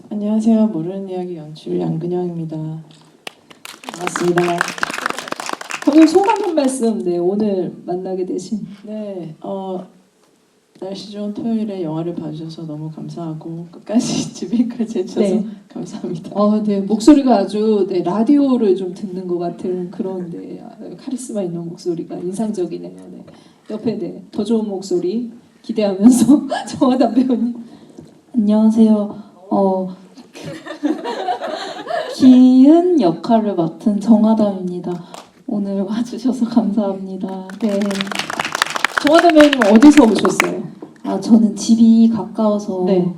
안녕하세요. 모르는 이야기 연출 양근영입니다. 반갑습니다. 오늘 소감 한 말씀, 네, 오늘 만나게 되신. 네, 날씨 좋은 토요일에 영화를 봐주셔서 너무 감사하고 끝까지 집에까지 해주셔서 네. 감사합니다. 네, 목소리가 아주 네, 라디오를 좀 듣는 것 같은 그런 네, 카리스마 있는 목소리가 인상적이네요. 네. 옆에 네, 더 좋은 목소리 기대하면서 정하담 배우님. 안녕하세요. 기은 역할을 맡은 정하담입니다. 오늘 와주셔서 감사합니다. 네. 정하담 배우님 어디서 오셨어요? 저는 집이 가까워서 네.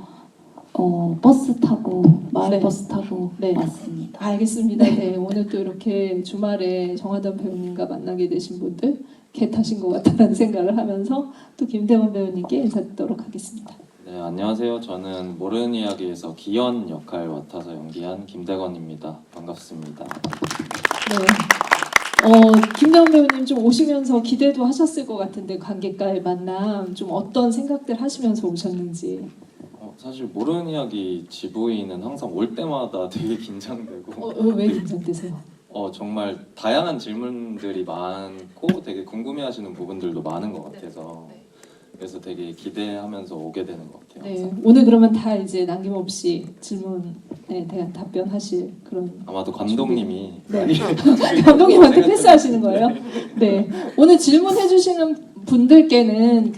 버스 타고 마을 네. 버스 타고 네. 왔습니다. 알겠습니다. 네, 오늘 또 이렇게 주말에 정하담 배우님과 만나게 되신 분들 개 타신 것 같다는 생각을 하면서 또 김대원 배우님께 인사드리도록 하겠습니다. 네, 안녕하세요. 저는 모르는 이야기에서 기현 역할 맡아서 연기한 김대건입니다. 반갑습니다. 네. 김대원 배우님 좀 오시면서 기대도 하셨을 것 같은데 관객과의 만남 좀 어떤 생각들 하시면서 오셨는지. 사실 모르는 이야기 지부인은 항상 올 때마다 되게 긴장되고 왜 긴장되세요? 정말 다양한 질문들이 많고 되게 궁금해하시는 부분들도 많은 것 같아서 그래서 되게 기대하면서 오게 되는 것 같아요. 네, 항상. 오늘 그러면 다 이제 남김없이 질문에 대한 답변하실 그런. 아마도 감독님이 네. 많이 감독님한테 생각해요. 패스하시는 거예요? 네. 오늘 질문해 주시는 분들께는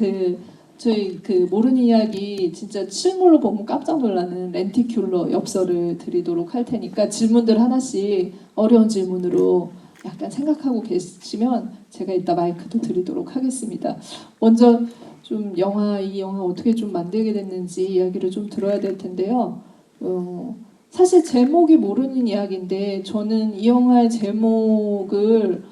저희 모르는 이야기 진짜 실물로 보면 깜짝 놀라는 렌티큘러 엽서를 드리도록 할 테니까 질문들 하나씩 어려운 질문으로 약간 생각하고 계시면 제가 이따 마이크도 드리도록 하겠습니다. 먼저 좀 이 영화 어떻게 좀 만들게 됐는지 이야기를 좀 들어야 될 텐데요. 사실 제목이 모르는 이야기인데 저는 이 영화의 제목을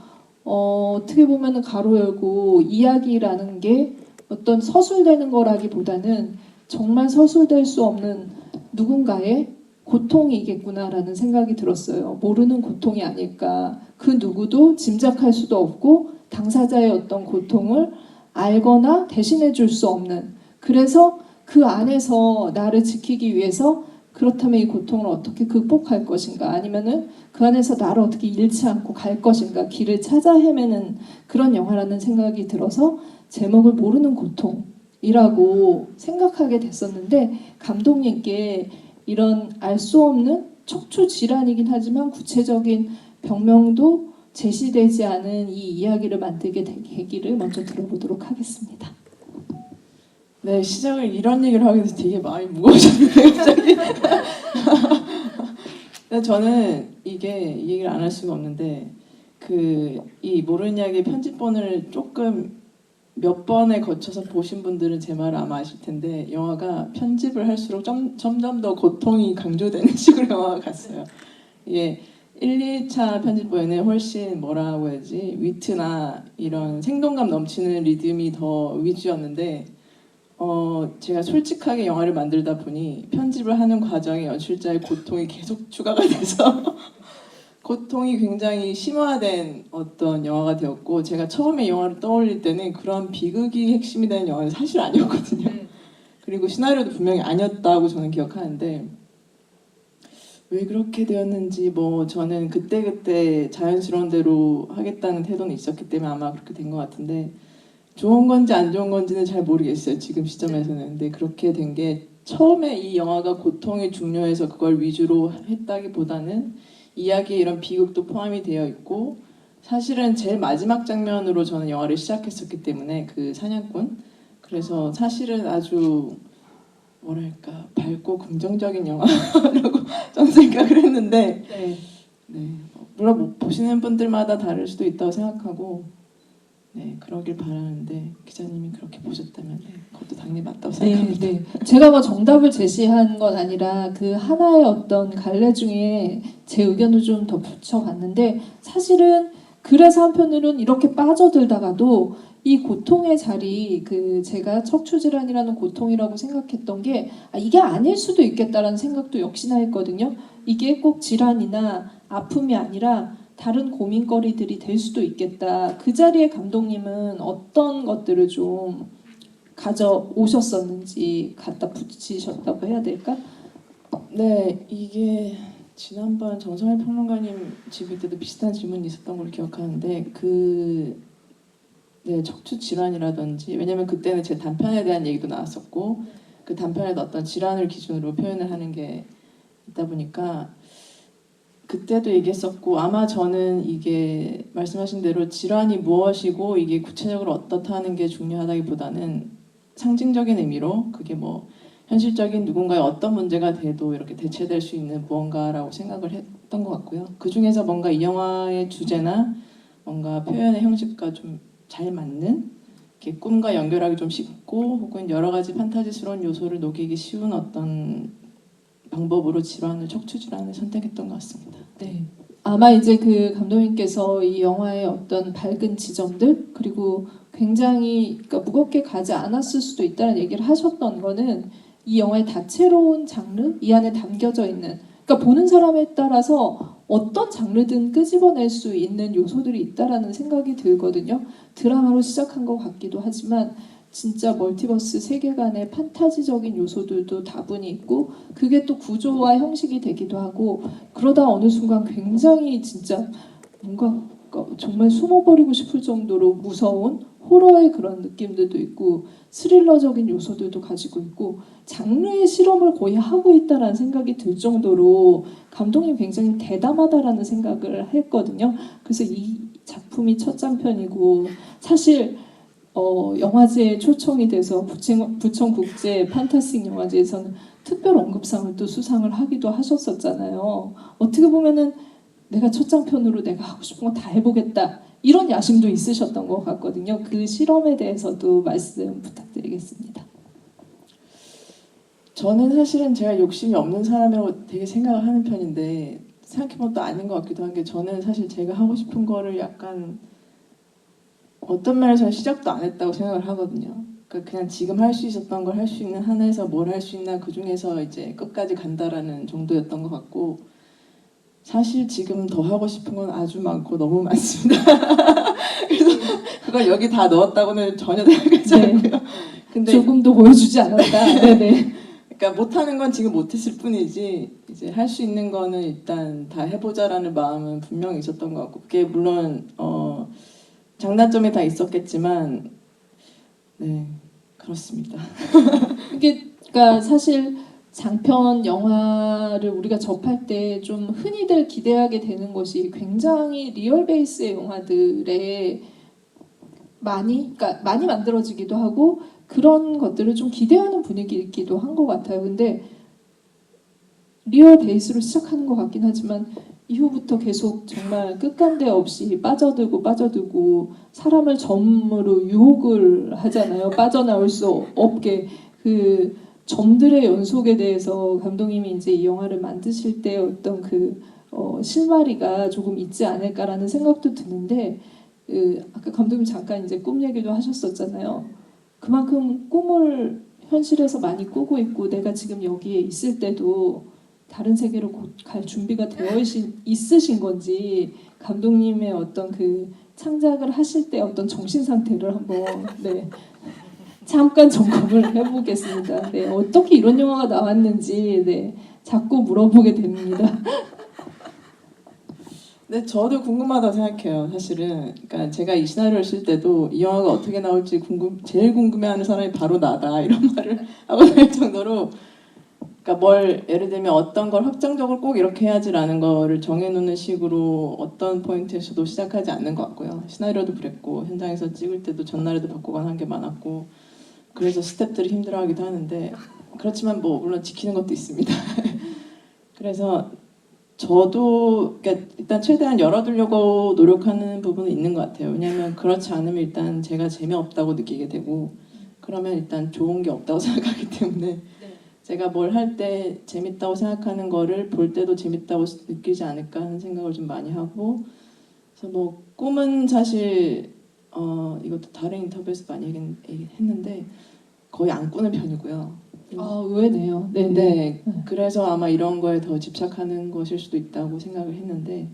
어떻게 보면 가로 열고 이야기라는 게 어떤 서술되는 거라기보다는 정말 서술될 수 없는 누군가의 고통이겠구나라는 생각이 들었어요. 모르는 고통이 아닐까. 그 누구도 짐작할 수도 없고 당사자의 어떤 고통을 알거나 대신해 줄 수 없는. 그래서 그 안에서 나를 지키기 위해서 그렇다면 이 고통을 어떻게 극복할 것인가, 아니면은 그 안에서 나를 어떻게 잃지 않고 갈 것인가, 길을 찾아 헤매는 그런 영화라는 생각이 들어서 제목을 모르는 고통이라고 생각하게 됐었는데, 감독님께 이런 알 수 없는 척추 질환이긴 하지만 구체적인 병명도 제시되지 않은 이 이야기를 만들게 된 계기를 먼저 들어보도록 하겠습니다. 네, 시작을 이런 얘기를 하게 돼서 되게 마음이 무거워졌는데 갑자기. 근데 저는 이게 이 얘기를 안 할 수가 없는데 이 모르는 이야기 편집본을 조금 몇 번에 거쳐서 보신 분들은 제 말을 아마 아실 텐데 영화가 편집을 할수록 점점 더 고통이 강조되는 식으로 영화가 갔어요. 이게 1, 2차 편집본에는 훨씬 뭐라고 해야지 위트나 이런 생동감 넘치는 리듬이 더 위주였는데 제가 솔직하게 영화를 만들다 보니 편집을 하는 과정에 연출자의 고통이 계속 추가가 돼서 고통이 굉장히 심화된 어떤 영화가 되었고, 제가 처음에 영화를 떠올릴 때는 그런 비극이 핵심이 되는 영화는 사실 아니었거든요. 그리고 시나리오도 분명히 아니었다고 저는 기억하는데 왜 그렇게 되었는지 저는 그때그때 자연스러운 대로 하겠다는 태도는 있었기 때문에 아마 그렇게 된 것 같은데, 좋은 건지 안 좋은 건지는 잘 모르겠어요, 지금 시점에서는. 근데 그렇게 된 게 처음에 이 영화가 고통이 중요해서 그걸 위주로 했다기보다는 이야기에 이런 비극도 포함이 되어 있고, 사실은 제일 마지막 장면으로 저는 영화를 시작했었기 때문에 그 사냥꾼, 그래서 사실은 아주 뭐랄까 밝고 긍정적인 영화라고 저는 생각을 했는데 물론 보시는 분들마다 다를 수도 있다고 생각하고 그러길 바라는데 기자님이 그렇게 보셨다면 그것도 당연히 맞다고 생각합니다. 네. 제가 정답을 제시한 건 아니라 그 하나의 어떤 갈래 중에 제 의견을 좀 더 붙여봤는데, 사실은 그래서 한편으로는 이렇게 빠져들다가도 이 고통의 자리, 제가 척추질환이라는 고통이라고 생각했던 게 이게 아닐 수도 있겠다라는 생각도 역시나 했거든요. 이게 꼭 질환이나 아픔이 아니라 다른 고민거리들이 될 수도 있겠다. 그 자리에 감독님은 어떤 것들을 좀 가져오셨었는지 갖다 붙이셨다고 해야 될까? 네, 이게 지난번 정성일 평론가님 집일 때도 비슷한 질문이 있었던 걸 기억하는데 네, 척추 질환이라든지 왜냐면 그때는 제 단편에 대한 얘기도 나왔었고 그 단편에도 어떤 질환을 기준으로 표현을 하는 게 있다 보니까 그때도 얘기했었고 아마 저는 이게 말씀하신 대로 질환이 무엇이고 이게 구체적으로 어떻다 하는 게 중요하다기보다는 상징적인 의미로 그게 뭐 현실적인 누군가의 어떤 문제가 돼도 이렇게 대체될 수 있는 무언가라고 생각을 했던 것 같고요. 그 중에서 뭔가 이 영화의 주제나 뭔가 표현의 형식과 좀 잘 맞는 이렇게 꿈과 연결하기 좀 쉽고 혹은 여러 가지 판타지스러운 요소를 녹이기 쉬운 어떤 방법으로 척추 질환을 선택했던 것 같습니다. 네. 아마 이제 그 감독님께서 이 영화의 어떤 밝은 지점들 그리고 굉장히 그러니까 무겁게 가지 않았을 수도 있다는 얘기를 하셨던 거는 이 영화의 다채로운 장르 이 안에 담겨져 있는 그러니까 보는 사람에 따라서 어떤 장르든 끄집어낼 수 있는 요소들이 있다라는 생각이 들거든요. 드라마로 시작한 것 같기도 하지만 진짜 멀티버스 세계관의 판타지적인 요소들도 다분히 있고 그게 또 구조와 형식이 되기도 하고 그러다 어느 순간 굉장히 진짜 뭔가 정말 숨어버리고 싶을 정도로 무서운 호러의 그런 느낌들도 있고 스릴러적인 요소들도 가지고 있고 장르의 실험을 거의 하고 있다라는 생각이 들 정도로 감독님 굉장히 대담하다라는 생각을 했거든요. 그래서 이 작품이 첫 장편이고 사실 영화제에 초청이 돼서 부천 국제 판타스틱 영화제에서는 특별 언급상을 또 수상을 하기도 하셨었잖아요. 어떻게 보면은 내가 첫 장편으로 내가 하고 싶은 거 다 해보겠다 이런 야심도 있으셨던 것 같거든요. 그 실험에 대해서도 말씀 부탁드리겠습니다. 저는 사실은 제가 욕심이 없는 사람이라고 되게 생각을 하는 편인데 생각해보면 또 아닌 것 같기도 한 게 저는 사실 제가 하고 싶은 거를 약간 어떤 면에서는 시작도 안 했다고 생각을 하거든요. 그러니까 그냥 지금 할 수 있었던 걸 할 수 있는 한에서 뭘 할 수 있나 그 중에서 이제 끝까지 간다라는 정도였던 것 같고 사실 지금 더 하고 싶은 건 아주 많고 너무 많습니다. 그래서 그걸 여기 다 넣었다고는 전혀 생각하지 네. 않고요. 근데 조금도 보여주지 않았다. 네네. 그러니까 못하는 건 지금 못했을 뿐이지 이제 할 수 있는 거는 일단 다 해보자라는 마음은 분명히 있었던 것 같고 그게 물론 장단점이 다 있었겠지만 네 그렇습니다. 이게 그러니까 사실 장편 영화를 우리가 접할 때 좀 흔히들 기대하게 되는 것이 굉장히 리얼 베이스의 영화들에 그러니까 많이 만들어지기도 하고 그런 것들을 좀 기대하는 분위기이기도 한 것 같아요. 근데 리얼 베이스로 시작하는 것 같긴 하지만 이후부터 계속 정말 끝간데 없이 빠져들고 사람을 점으로 유혹을 하잖아요. 빠져나올 수 없게 그 점들의 연속에 대해서 감독님이 이제 이 영화를 만드실 때 어떤 그 실마리가 조금 있지 않을까라는 생각도 드는데 아까 감독님 잠깐 이제 꿈 얘기도 하셨었잖아요. 그만큼 꿈을 현실에서 많이 꾸고 있고 내가 지금 여기에 있을 때도 다른 세계로 곧 갈 준비가 되어 있으신 건지 감독님의 어떤 그 창작을 하실 때 어떤 정신 상태를 한번 잠깐 점검을 해보겠습니다. 네, 어떻게 이런 영화가 나왔는지 자꾸 물어보게 됩니다. 네, 저도 궁금하다고 생각해요. 사실은 그러니까 제가 이 시나리오를 쓸 때도 이 영화가 어떻게 나올지 제일 궁금해하는 사람이 바로 나다 이런 말을 하고 다닐 정도로 그러니까 예를 들면 어떤 걸 확정적으로 꼭 이렇게 해야지라는 거를 정해놓는 식으로 어떤 포인트에서도 시작하지 않는 것 같고요. 시나리오도 그랬고 현장에서 찍을 때도 전날에도 바꾸거나 한 게 많았고 그래서 스태프들이 힘들어하기도 하는데 그렇지만 뭐 물론 지키는 것도 있습니다. 그래서 저도 그러니까 일단 최대한 열어두려고 노력하는 부분은 있는 것 같아요. 왜냐하면 그렇지 않으면 일단 제가 재미없다고 느끼게 되고 그러면 일단 좋은 게 없다고 생각하기 때문에 제가 뭘 할 때 재밌다고 생각하는 거를 볼 때도 재밌다고 느끼지 않을까 하는 생각을 좀 많이 하고 그래서 뭐 꿈은 사실 이것도 다른 인터뷰에서 많이 얘기했는데 거의 안 꾸는 편이고요. 의외네요. 네, 그래서 아마 이런 거에 더 집착하는 것일 수도 있다고 생각을 했는데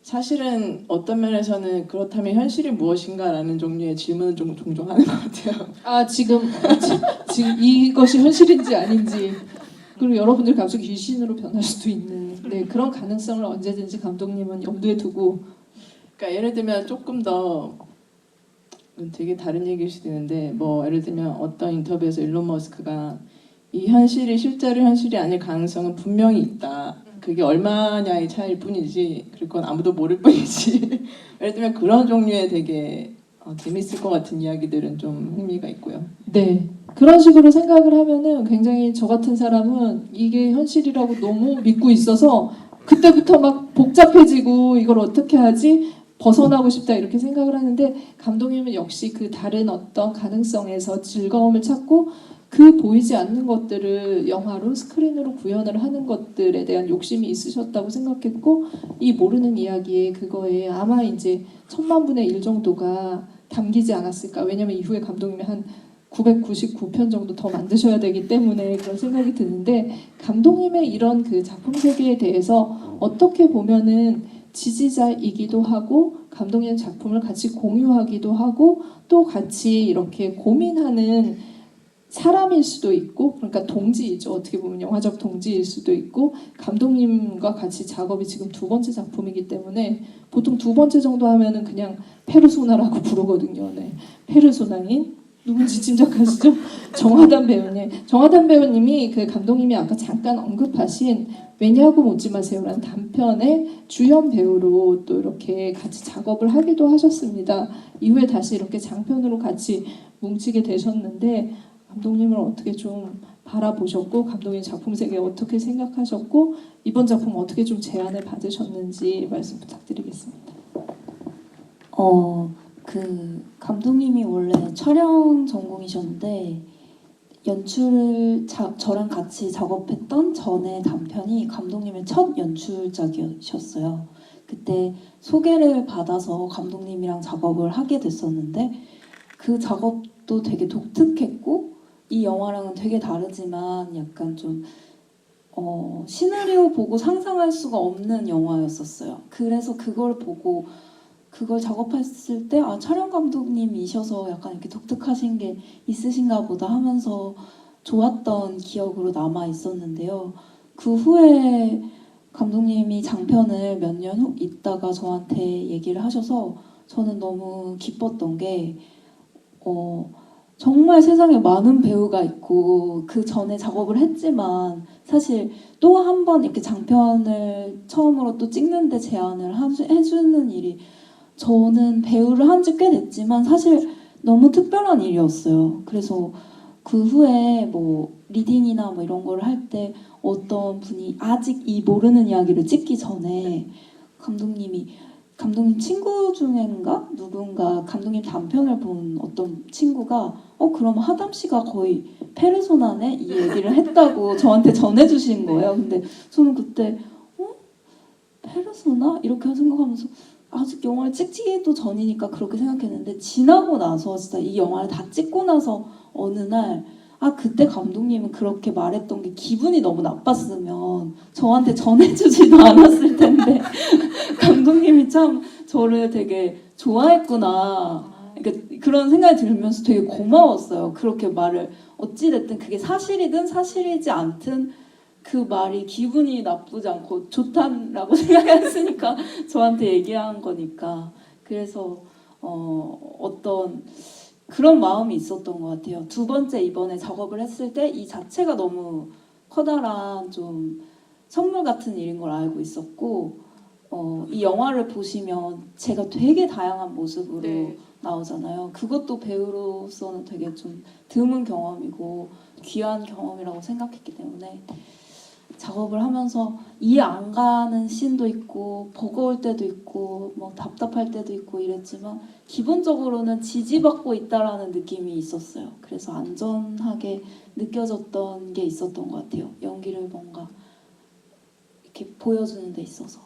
사실은 어떤 면에서는 그렇다면 현실이 무엇인가라는 종류의 질문을 좀 종종 하는 것 같아요. 지금 이것이 현실인지 아닌지 그리고 여러분들 갑자기 귀신으로 변할 수도 있는 네, 그런 가능성을 언제든지 감독님은 염두에 두고 그러니까 예를 들면 조금 더 되게 다른 얘기일 수도 있는데 뭐 예를 들면 어떤 인터뷰에서 일론 머스크가 이 현실이 실제로 현실이 아닐 가능성은 분명히 있다. 그게 얼마냐의 차이일 뿐이지 그건 아무도 모를 뿐이지. 예를 들면 그런 종류의 되게 재밌을 것 같은 이야기들은 좀 흥미가 있고요. 네. 그런 식으로 생각을 하면은 굉장히 저 같은 사람은 이게 현실이라고 너무 믿고 있어서 그때부터 막 복잡해지고 이걸 어떻게 하지? 벗어나고 싶다 이렇게 생각을 하는데 감독님은 역시 그 다른 어떤 가능성에서 즐거움을 찾고 그 보이지 않는 것들을 영화로 스크린으로 구현을 하는 것들에 대한 욕심이 있으셨다고 생각했고 이 모르는 이야기에 그거에 아마 이제 1000만 분의 1 정도가 담기지 않았을까. 왜냐면 이후에 감독님이 한 999편 정도 더 만드셔야 되기 때문에 그런 생각이 드는데 감독님의 이런 그 작품 세계에 대해서 어떻게 보면은 지지자이기도 하고 감독님 작품을 같이 공유하기도 하고 또 같이 이렇게 고민하는 사람일 수도 있고 그러니까 동지이죠. 어떻게 보면 영화적 동지일 수도 있고 감독님과 같이 작업이 지금 2번째 작품이기 때문에 보통 2번째 정도 하면은 그냥 페르소나라고 부르거든요. 네. 페르소나인 누군지 짐작하시죠? 정화단 배우님. 정화단 배우님이 그 감독님이 아까 잠깐 언급하신 왜냐고 묻지 마세요라는 단편의 주연 배우로 또 이렇게 같이 작업을 하기도 하셨습니다. 이후에 다시 이렇게 장편으로 같이 뭉치게 되셨는데 감독님을 어떻게 좀 바라보셨고 감독님 작품 세계 어떻게 생각하셨고 이번 작품 어떻게 좀 제안을 받으셨는지 말씀 부탁드리겠습니다. 그 감독님이 원래 촬영 전공이셨는데 연출을 저랑 같이 작업했던 전에 단편이 감독님의 첫 연출작이셨어요. 그때 소개를 받아서 감독님이랑 작업을 하게 됐었는데 그 작업도 되게 독특했고 이 영화랑은 되게 다르지만 약간 좀 시나리오 보고 상상할 수가 없는 영화였었어요. 그래서 그걸 보고 그걸 작업했을 때 촬영 감독님이셔서 약간 이렇게 독특하신 게 있으신가 보다 하면서 좋았던 기억으로 남아 있었는데요. 그 후에 감독님이 장편을 몇 년 후 있다가 저한테 얘기를 하셔서 저는 너무 기뻤던 게 정말 세상에 많은 배우가 있고 그 전에 작업을 했지만 사실 또 한 번 이렇게 장편을 처음으로 또 찍는데 제안을 해주는 일이 저는 배우를 한 지 꽤 됐지만 사실 너무 특별한 일이었어요. 그래서 그 후에 뭐 리딩이나 뭐 이런 걸 할 때 어떤 분이 아직 이 모르는 이야기를 찍기 전에 감독님 친구 중인가 누군가 감독님 단편을 본 어떤 친구가 그럼 하담 씨가 거의 페르소나네 이 얘기를 했다고 저한테 전해주신 거예요. 근데 저는 그때 페르소나 이렇게 생각하면서 아직 영화를 찍기도 전이니까 그렇게 생각했는데 지나고 나서 진짜 이 영화를 다 찍고 나서 어느 날 그때 감독님은 그렇게 말했던 게 기분이 너무 나빴으면 저한테 전해주지도 않았을 텐데 감독님이 참 저를 되게 좋아했구나 그러니까 그런 생각이 들면서 되게 고마웠어요. 그렇게 말을 어찌됐든 그게 사실이든 사실이지 않든 그 말이 기분이 나쁘지 않고 좋다라고 생각했으니까 저한테 얘기한 거니까 그래서 어떤 그런 마음이 있었던 것 같아요. 2번째 이번에 작업을 했을 때 이 자체가 너무 커다란 좀 선물 같은 일인 걸 알고 있었고 이 영화를 보시면 제가 되게 다양한 모습으로 나오잖아요. 그것도 배우로서는 되게 좀 드문 경험이고 귀한 경험이라고 생각했기 때문에 작업을 하면서 이해 안 가는 씬도 있고 버거울 때도 있고 뭐 답답할 때도 있고 이랬지만 기본적으로는 지지받고 있다라는 느낌이 있었어요. 그래서 안전하게 느껴졌던 게 있었던 것 같아요. 연기를 뭔가 이렇게 보여주는 데 있어서.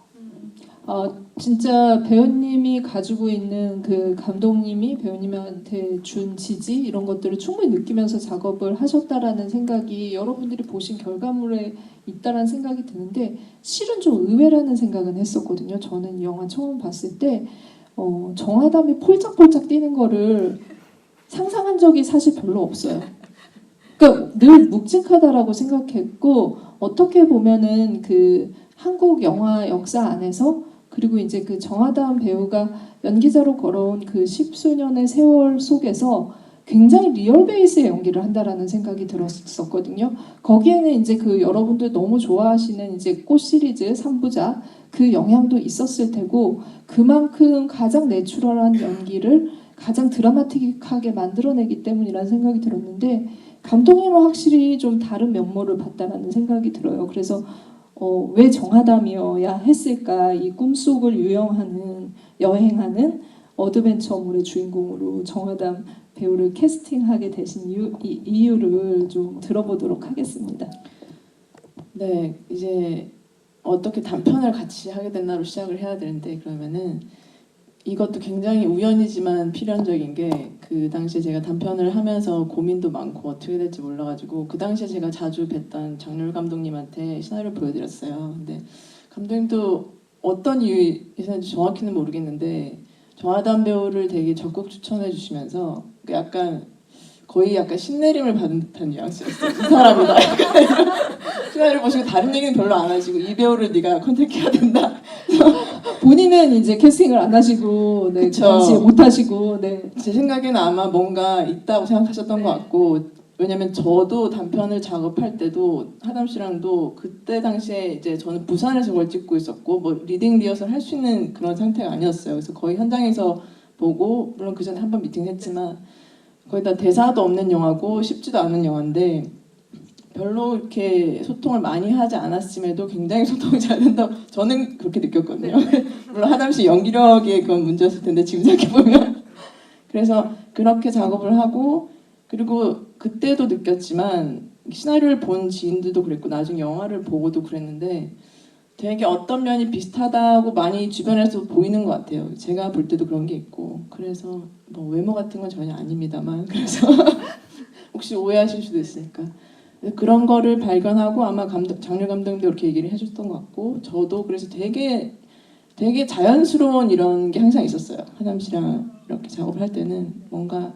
진짜 배우님이 가지고 있는 그 감독님이 배우님한테 준 지지 이런 것들을 충분히 느끼면서 작업을 하셨다라는 생각이 여러분들이 보신 결과물에 있다라는 생각이 드는데 실은 좀 의외라는 생각은 했었거든요. 저는 이 영화 처음 봤을 때 정화담이 폴짝폴짝 뛰는 거를 상상한 적이 사실 별로 없어요. 그러니까 늘 묵직하다라고 생각했고 어떻게 보면은 그 한국 영화 역사 안에서 그리고 이제 그 정하다운 배우가 연기자로 걸어온 그 십수년의 세월 속에서 굉장히 리얼 베이스의 연기를 한다라는 생각이 들었었거든요. 거기에는 이제 그 여러분들 너무 좋아하시는 이제 꽃 시리즈 3부작 그 영향도 있었을 테고 그만큼 가장 내추럴한 연기를 가장 드라마틱하게 만들어내기 때문이라는 생각이 들었는데 감독님은 확실히 좀 다른 면모를 봤다라는 생각이 들어요. 그래서 왜 정하담이어야 했을까? 이 꿈속을 여행하는 어드벤처물의 주인공으로 정하담 배우를 캐스팅하게 되신 이유를 좀 들어보도록 하겠습니다. 네, 이제 어떻게 단편을 같이 하게 됐나로 시작을 해야 되는데 그러면은 이것도 굉장히 우연이지만 필연적인 게 그 당시에 제가 단편을 하면서 고민도 많고 어떻게 될지 몰라가지고 그 당시에 제가 자주 뵀던 장률 감독님한테 시나리오를 보여드렸어요. 근데 감독님도 어떤 이유에서인지 정확히는 모르겠는데 정하담 배우를 되게 적극 추천해 주시면서 약간 거의 약간 신내림을 받은 듯한 뉘앙스였어요. 그 사람이다. 시나리오 보시고 다른 얘기는 별로 안 하시고 이 배우를 네가 컨택해야 된다. 본인은 이제 캐스팅을 안 하시고, 네, 그 그쵸. 당시에 못 하시고, 네. 제 생각에는 아마 뭔가 있다고 생각하셨던 것 같고 왜냐면 저도 단편을 작업할 때도 하담 씨랑도 그때 당시에 이제 저는 부산에서 그걸 찍고 있었고 뭐 리딩 리허설 할 수 있는 그런 상태가 아니었어요. 그래서 거의 현장에서 보고 물론 그 전에 한 번 미팅했지만 거의 다 대사도 없는 영화고 쉽지도 않은 영화인데 별로 이렇게 소통을 많이 하지 않았음에도 굉장히 소통이 잘 된다고 저는 그렇게 느꼈거든요. 물론 하담 씨 연기력의 그건 문제였을 텐데 지금 생각해보면 그래서 그렇게 작업을 하고 그리고 그때도 느꼈지만 시나리오를 본 지인들도 그랬고 나중에 영화를 보고도 그랬는데 되게 어떤 면이 비슷하다고 많이 주변에서 보이는 것 같아요. 제가 볼 때도 그런 게 있고 그래서 뭐 외모 같은 건 전혀 아닙니다만 그래서 혹시 오해하실 수도 있으니까 그런 거를 발견하고 아마 장률 감독님도 그렇게 얘기를 해줬던 것 같고 저도 그래서 되게 자연스러운 이런 게 항상 있었어요. 하담 씨랑 이렇게 작업을 할 때는 뭔가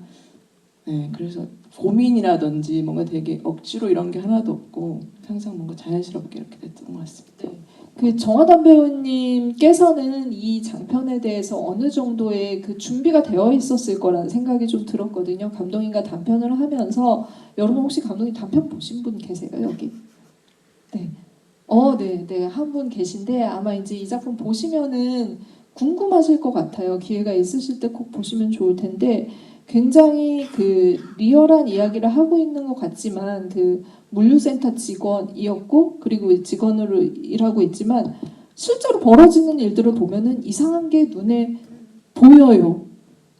네, 그래서 고민이라든지 뭔가 되게 억지로 이런 게 하나도 없고 항상 뭔가 자연스럽게 이렇게 됐던 것 같습니다. 그 정하담 배우님께서는 이 장편에 대해서 어느 정도의 그 준비가 되어 있었을 거라는 생각이 좀 들었거든요. 감독님과 단편을 하면서 여러분 혹시 감독님 단편 보신 분 계세요 여기? 네. 네, 한 분 계신데 아마 이제 이 작품 보시면은 궁금하실 것 같아요. 기회가 있으실 때 꼭 보시면 좋을 텐데 굉장히 그 리얼한 이야기를 하고 있는 것 같지만 그 물류센터 직원이었고 그리고 직원으로 일하고 있지만 실제로 벌어지는 일들을 보면은 이상한 게 눈에 보여요.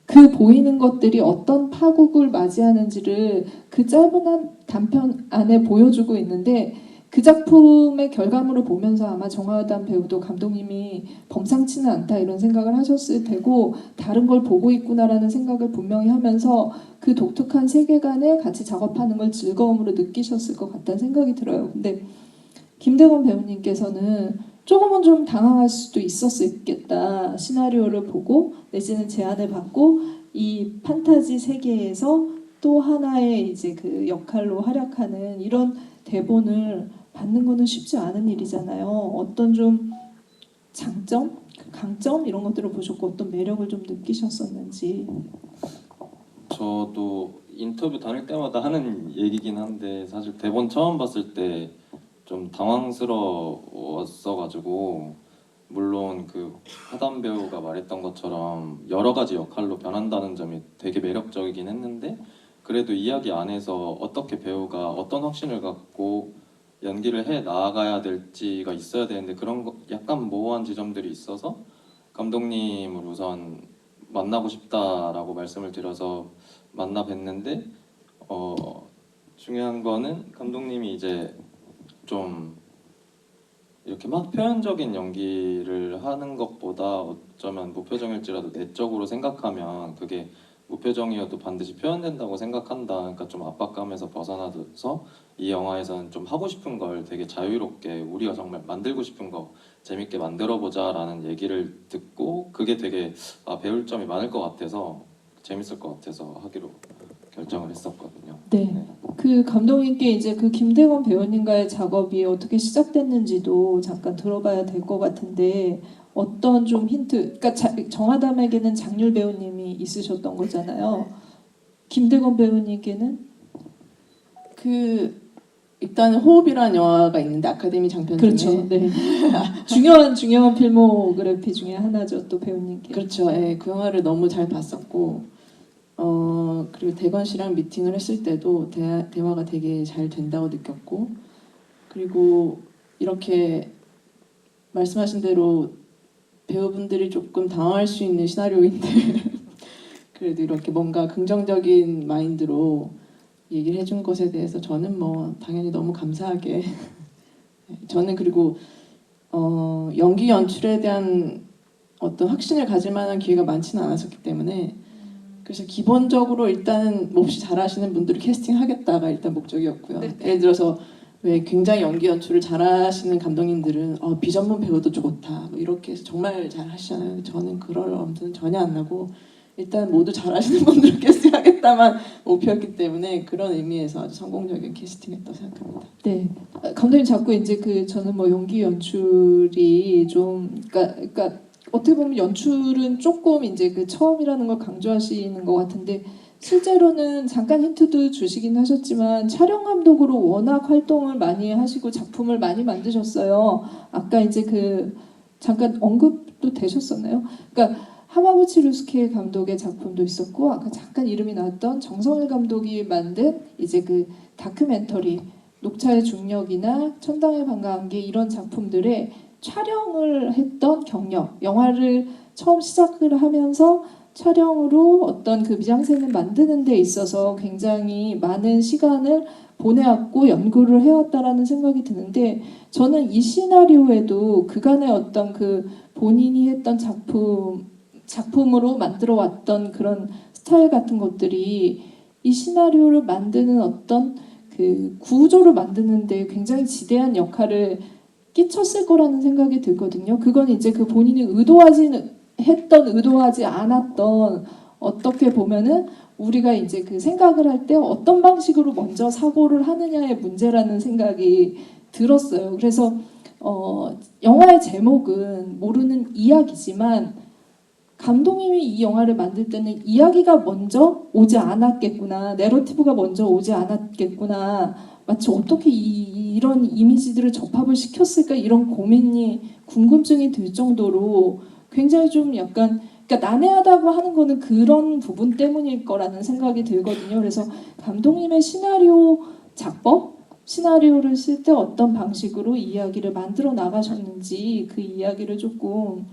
그 보이는 것들이 어떤 파국을 맞이하는지를 그 짧은 한 단편 안에 보여주고 있는데 그 작품의 결과물을 보면서 아마 정하담 배우도 감독님이 범상치는 않다 이런 생각을 하셨을 테고 다른 걸 보고 있구나라는 생각을 분명히 하면서 그 독특한 세계관에 같이 작업하는 걸 즐거움으로 느끼셨을 것 같다는 생각이 들어요. 근데 김대건 배우님께서는 조금은 좀 당황할 수도 있었겠다. 시나리오를 보고 내지는 제안을 받고 이 판타지 세계에서 또 하나의 이제 그 역할로 활약하는 이런 대본을 받는 거는 쉽지 않은 일이잖아요. 어떤 좀 장점, 강점 이런 것들을 보셨고 어떤 매력을 좀 느끼셨었는지. 저도 인터뷰 다닐 때마다 하는 얘기긴 한데 사실 대본 처음 봤을 때 좀 당황스러웠어가지고 물론 그 하담 배우가 말했던 것처럼 여러 가지 역할로 변한다는 점이 되게 매력적이긴 했는데 그래도 이야기 안에서 어떻게 배우가 어떤 확신을 갖고 연기를 해 나아가야 될지가 있어야 되는데 그런 거 약간 모호한 지점들이 있어서 감독님을 우선 만나고 싶다라고 말씀을 드려서 만나 뵀는데 중요한 거는 감독님이 이제 좀 이렇게 막 표현적인 연기를 하는 것보다 어쩌면 무표정일지라도 내적으로 생각하면 그게 무표정이어도 반드시 표현된다고 생각한다. 그러니까 좀 압박감에서 벗어나서 이 영화에서는 좀 하고 싶은 걸 되게 자유롭게 우리가 정말 만들고 싶은 거 재밌게 만들어보자라는 얘기를 듣고 그게 되게 배울 점이 많을 것 같아서 재밌을 것 같아서 하기로 결정을 했었거든요. 네. 그 감독님께 이제 그 김대건 배우님과의 작업이 어떻게 시작됐는지도 잠깐 들어봐야 될 것 같은데 어떤 좀 힌트, 그러니까 정하담에게는 장률 배우님이 있으셨던 거잖아요. 김대건 배우님께는 그 일단 호흡이라는 영화가 있는데 아카데미 장편 그렇죠. 중에 네. 중요한 필모그래피 중에 하나죠. 또 배우님께. 그렇죠. 예, 그 영화를 너무 잘 봤었고 그리고 대건 씨랑 미팅을 했을 때도 대화가 되게 잘 된다고 느꼈고 그리고 이렇게 말씀하신 대로 배우분들이 조금 당황할 수 있는 시나리오인데 그래도 이렇게 뭔가 긍정적인 마인드로 얘기를 해준 것에 대해서 저는 뭐 당연히 너무 감사하게 저는 그리고 연기 연출에 대한 어떤 확신을 가질 만한 기회가 많지는 않았었기 때문에 그래서 기본적으로 일단 몹시 잘하시는 분들을 캐스팅하겠다가 일단 목적이었고요. 예를 들어서 왜 굉장히 연기 연출을 잘하시는 감독님들은 비전문 배우도 좋다 뭐 이렇게 해서 정말 잘하시잖아요. 저는 그럴 엄두는 전혀 안 나고 일단 모두 잘하시는 분들을 캐스팅하겠다만 목표였기 때문에 그런 의미에서 아주 성공적인 캐스팅했다고 생각합니다. 네, 감독님 자꾸 이제 저는 뭐 연기 연출이 좀 그러니까 어떻게 보면 연출은 조금 이제 처음이라는 걸 강조하시는 것 같은데 실제로는 잠깐 힌트도 주시긴 하셨지만 촬영 감독으로 워낙 활동을 많이 하시고 작품을 많이 만드셨어요. 아까 이제 잠깐 언급도 되셨었나요? 그러니까 하마구치 류스케 감독의 작품도 있었고 아까 잠깐 이름이 나왔던 정성일 감독이 만든 이제 다큐멘터리 녹차의 중력이나 천당의 반가운게 이런 작품들의 촬영을 했던 경력, 영화를 처음 시작을 하면서 촬영으로 어떤 미장센을 만드는 데 있어서 굉장히 많은 시간을 보내왔고 연구를 해왔다라는 생각이 드는데 저는 이 시나리오에도 그간의 어떤 본인이 했던 작품으로 만들어 왔던 그런 스타일 같은 것들이 이 시나리오를 만드는 어떤 구조를 만드는 데 굉장히 지대한 역할을 끼쳤을 거라는 생각이 들거든요. 그건 이제 본인이 의도하지 않았던 어떻게 보면은 우리가 이제 생각을 할 때 어떤 방식으로 먼저 사고를 하느냐의 문제라는 생각이 들었어요. 그래서 영화의 제목은 모르는 이야기지만 감독님이 이 영화를 만들 때는 이야기가 먼저 오지 않았겠구나, 내러티브가 먼저 오지 않았겠구나, 마치 어떻게 이런 이미지들을 접합을 시켰을까 이런 궁금증이 들 정도로 굉장히 좀 약간 그러니까 난해하다고 하는 거는 그런 부분 때문일 거라는 생각이 들거든요. 그래서 감독님의 시나리오를 쓸 때 어떤 방식으로 이야기를 만들어 나가셨는지 그 이야기를 조금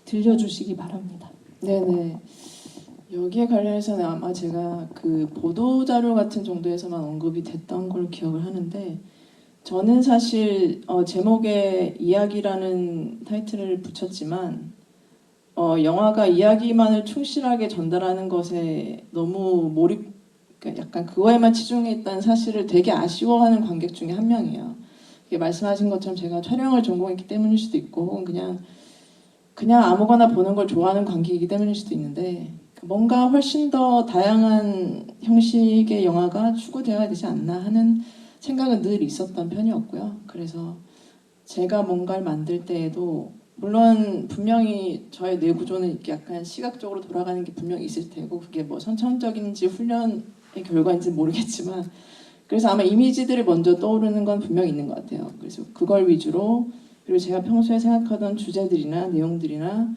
들려주시기 바랍니다. 네네. 여기에 관련해서는 아마 제가 보도자료 같은 정도에서만 언급이 됐던 걸로 기억을 하는데 저는 사실 제목에 이야기라는 타이틀을 붙였지만 영화가 이야기만을 충실하게 전달하는 것에 너무 그러니까 약간 그거에만 치중해 있다는 사실을 되게 아쉬워하는 관객 중에 한 명이에요. 말씀하신 것처럼 제가 촬영을 전공했기 때문일 수도 있고 혹은 그냥 아무거나 보는 걸 좋아하는 관객이기 때문일 수도 있는데 뭔가 훨씬 더 다양한 형식의 영화가 추구되어야 되지 않나 하는 생각은 늘 있었던 편이었고요. 그래서 제가 뭔가를 만들 때에도 물론 분명히 저의 뇌 구조는 이렇게 약간 시각적으로 돌아가는 게 분명히 있을 테고 그게 뭐 선천적인지 훈련의 결과인지 모르겠지만 그래서 아마 이미지들이 먼저 떠오르는 건 분명히 있는 것 같아요. 그래서 그걸 위주로 그리고 제가 평소에 생각하던 주제들이나 내용들이나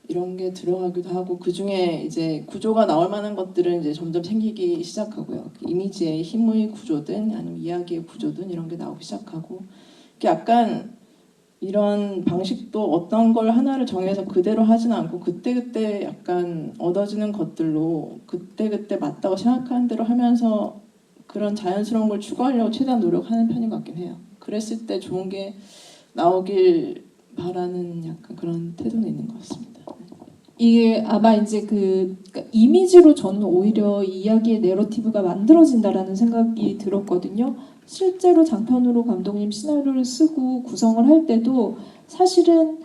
이런 게 들어가기도 하고 그 중에 이제 구조가 나올 만한 것들은 이제 점점 생기기 시작하고요. 이미지의 힘의 구조든 아니면 이야기의 구조든 이런 게 나오기 시작하고 약간 이런 방식도 어떤 걸 하나를 정해서 그대로 하지는 않고 그때그때 약간 얻어지는 것들로 그때그때 맞다고 생각하는 대로 하면서 그런 자연스러운 걸 추구하려고 최대한 노력하는 편인 것 같긴 해요. 그랬을 때 좋은 게 나오길 바라는 약간 그런 태도는 있는 것 같습니다. 이게 아마 이제 그러니까 이미지로 저는 오히려 이 이야기의 내러티브가 만들어진다라는 생각이 들었거든요. 실제로 장편으로 감독님 시나리오를 쓰고 구성을 할 때도 사실은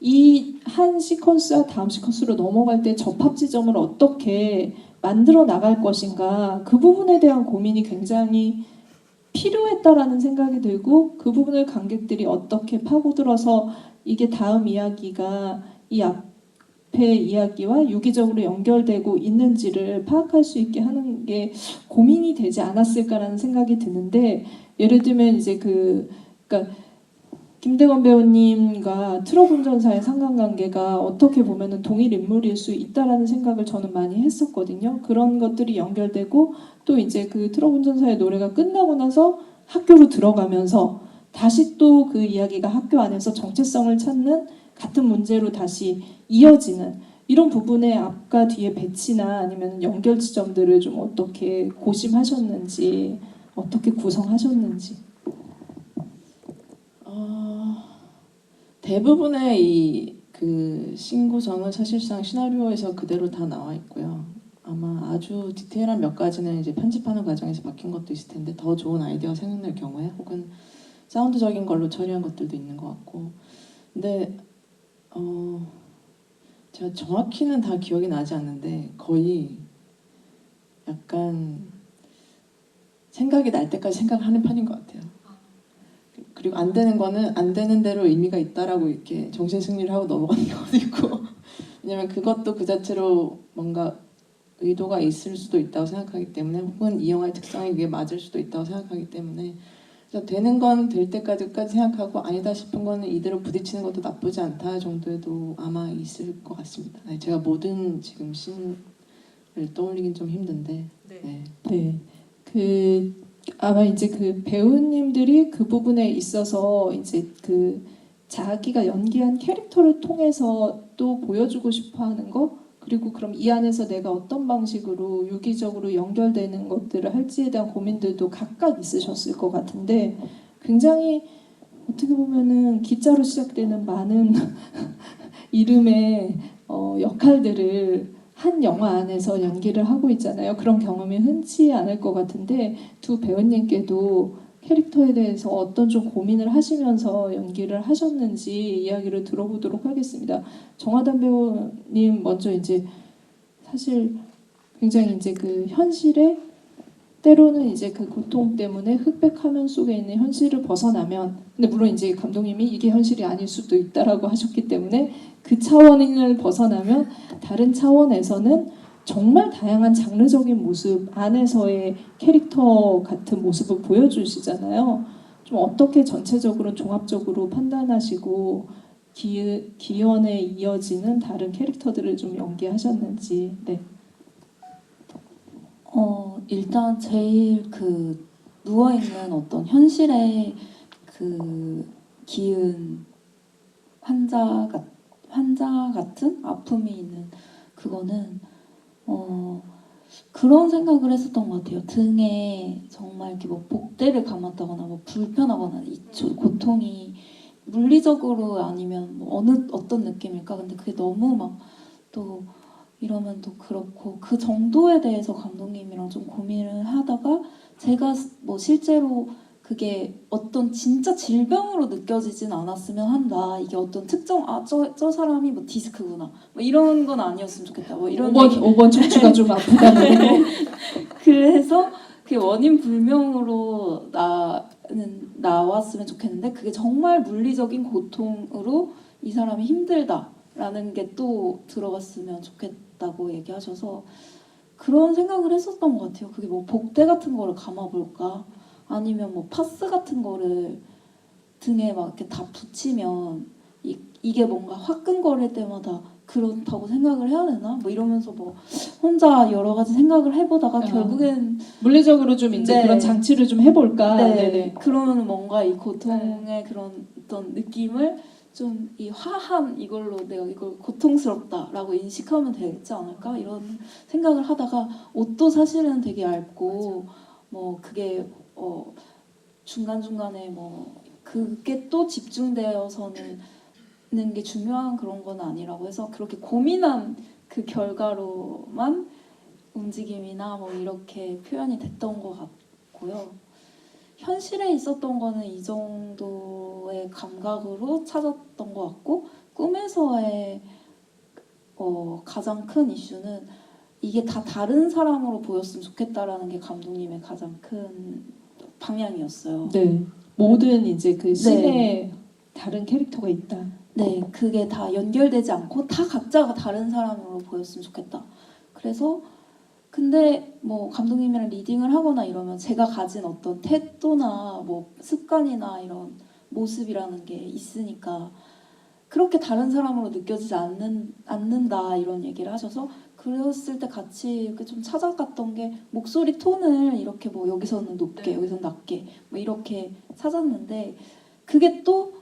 이 한 시퀀스와 다음 시퀀스로 넘어갈 때 접합 지점을 어떻게 만들어 나갈 것인가 그 부분에 대한 고민이 굉장히 필요했다라는 생각이 들고 그 부분을 관객들이 어떻게 파고들어서 이게 다음 이야기가 이 앞의 이야기와 유기적으로 연결되고 있는지를 파악할 수 있게 하는 게 고민이 되지 않았을까라는 생각이 드는데 예를 들면 이제 그러니까 김대건 배우님과 트럭 운전사의 상관관계가 어떻게 보면은 동일 인물일 수 있다라는 생각을 저는 많이 했었거든요. 그런 것들이 연결되고 또 이제 그 트럭 운전사의 노래가 끝나고 나서 학교로 들어가면서 다시 또 그 이야기가 학교 안에서 정체성을 찾는 같은 문제로 다시 이어지는 이런 부분의 앞과 뒤의 배치나 아니면 연결 지점들을 좀 어떻게 고심하셨는지 어떻게 구성하셨는지. 대부분의 이 그 신구성은 사실상 시나리오에서 그대로 다 나와 있고요. 아마 아주 디테일한 몇 가지는 이제 편집하는 과정에서 바뀐 것도 있을 텐데 더 좋은 아이디어가 생각날 경우에 혹은 사운드적인 걸로 처리한 것들도 있는 것 같고. 근데 제가 정확히는 다 기억이 나지 않는데 거의 약간 생각이 날 때까지 생각하는 편인 것 같아요. 그리고 안 되는 거는 안 되는 대로 의미가 있다라고 이렇게 정신 승리를 하고 넘어가는 경우도 있고. 왜냐면 그것도 그 자체로 뭔가 의도가 있을 수도 있다고 생각하기 때문에 혹은 이 영화의 특성에 그게 맞을 수도 있다고 생각하기 때문에 그래서 되는 건 될 때까지 끝까지 생각하고 아니다 싶은 거는 이대로 부딪히는 것도 나쁘지 않다 정도에도 아마 있을 것 같습니다. 네, 제가 모든 지금 씬을 떠올리긴 좀 힘든데. 네. 네. 아마 이제 그 배우님들이 그 부분에 있어서 이제 그 자기가 연기한 캐릭터를 통해서 또 보여주고 싶어 하는 거 그리고 그럼 이 안에서 내가 어떤 방식으로 유기적으로 연결되는 것들을 할지에 대한 고민들도 각각 있으셨을 것 같은데 굉장히 어떻게 보면은 기자로 시작되는 많은 이름의 역할들을 한 영화 안에서 연기를 하고 있잖아요. 그런 경험이 흔치 않을 것 같은데 두 배우님께도 캐릭터에 대해서 어떤 좀 고민을 하시면서 연기를 하셨는지 이야기를 들어보도록 하겠습니다. 정하담 배우님 먼저 이제 사실 굉장히 이제 그 현실에 때로는 이제 그 고통 때문에 흑백 화면 속에 있는 현실을 벗어나면 근데 물론 이제 감독님이 이게 현실이 아닐 수도 있다라고 하셨기 때문에 그 차원을 벗어나면 다른 차원에서는 정말 다양한 장르적인 모습 안에서의 캐릭터 같은 모습을 보여주시잖아요. 좀 어떻게 전체적으로 종합적으로 판단하시고 기원에 이어지는 다른 캐릭터들을 좀 연기하셨는지. 네. 일단 제일 그 누워있는 어떤 현실의 그 기은 환자 같은 아픔이 있는 그거는 그런 생각을 했었던 것 같아요. 등에 정말 이렇게 뭐 복대를 감았다거나 뭐 불편하거나 이 고통이 물리적으로 아니면 뭐 어떤 느낌일까? 근데 그게 너무 막 또 이러면 또 그렇고 그 정도에 대해서 감독님이랑 좀 고민을 하다가 제가 뭐 실제로 그게 어떤 진짜 질병으로 느껴지진 않았으면 한다. 이게 어떤 특정 저 사람이 뭐 디스크구나. 뭐 이런 건 아니었으면 좋겠다. 뭐 이런 5번 척추가 좀 아프다는 그래서 그게 원인 불명으로 나왔으면 좋겠는데 그게 정말 물리적인 고통으로 이 사람이 힘들다라는 게 또 들어갔으면 좋겠다고 얘기하셔서 그런 생각을 했었던 것 같아요. 그게 뭐 복대 같은 거를 감아볼까? 아니면 뭐 파스 같은 거를 등에 막 이렇게 다 붙이면 이게 뭔가 화끈거릴 때마다 그렇다고 생각을 해야 되나? 뭐 이러면서 뭐 혼자 여러 가지 생각을 해보다가 결국엔 물리적으로 좀 이제 네. 그런 장치를 좀 해볼까. 네, 네네. 그러면 뭔가 이 고통의 그런 어떤 느낌을 좀 이 화한 이걸로 내가 이걸 고통스럽다라고 인식하면 되지 않을까 이런 생각을 하다가 옷도 사실은 되게 얇고 뭐 그게 중간중간에 뭐 그게 또 집중되어서는 는 게 중요한 그런 건 아니라고 해서 그렇게 고민한 그 결과로만 움직임이나 뭐 이렇게 표현이 됐던 것 같고요. 현실에 있었던 거는 이 정도의 감각으로 찾았던 것 같고 꿈에서의 가장 큰 이슈는 이게 다 다른 사람으로 보였으면 좋겠다라는 게 감독님의 가장 큰 방향이었어요. 네. 모든 이제 그 씬에 다른 캐릭터가 있다. 네, 그게 다 연결되지 않고 다 각자가 다른 사람으로 보였으면 좋겠다. 그래서 근데 뭐 감독님이랑 리딩을 하거나 이러면 제가 가진 어떤 태도나 뭐 습관이나 이런 모습이라는 게 있으니까 그렇게 다른 사람으로 느껴지지 않는다 이런 얘기를 하셔서 그랬을 때 같이 이렇게 좀 찾아갔던 게 목소리 톤을 이렇게 뭐 여기서는 높게 여기서는 낮게 뭐 이렇게 찾았는데 그게 또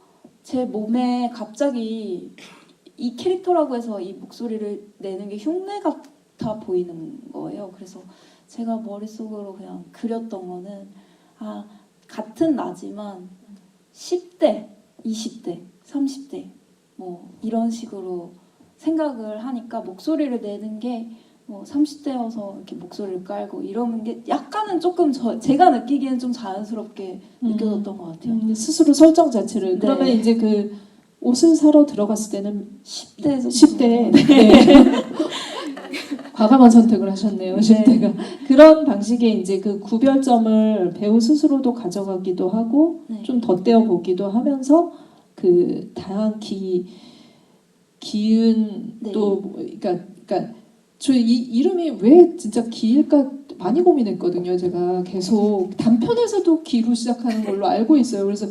제 몸에 갑자기 이 캐릭터라고 해서 이 목소리를 내는 게 흉내 같아 보이는 거예요. 그래서 제가 머릿속으로 그냥 그렸던 거는 아 같은 나지만 10대, 20대, 30대 뭐 이런 식으로 생각을 하니까 목소리를 내는 게 뭐 30대여서 이렇게 목소리를 깔고 이러는 게 약간은 조금 제가 느끼기엔 좀 자연스럽게 느껴졌던 것 같아요. 스스로 설정 자체를. 네. 그러면 이제 그 옷을 사러 들어갔을 때는 10대 정도. 10대. 네. 과감한 선택을 하셨네요. 10대가. 그런 방식의 이제 그 구별점을 배우 스스로도 가져가기도 하고 네. 좀 덧대어 보기도 하면서 그 다양한 기운 네. 또 그러니까 저 이 이름이 왜 진짜 기일까 많이 고민했거든요. 제가 계속 단편에서도 기로 시작하는 걸로 알고 있어요. 그래서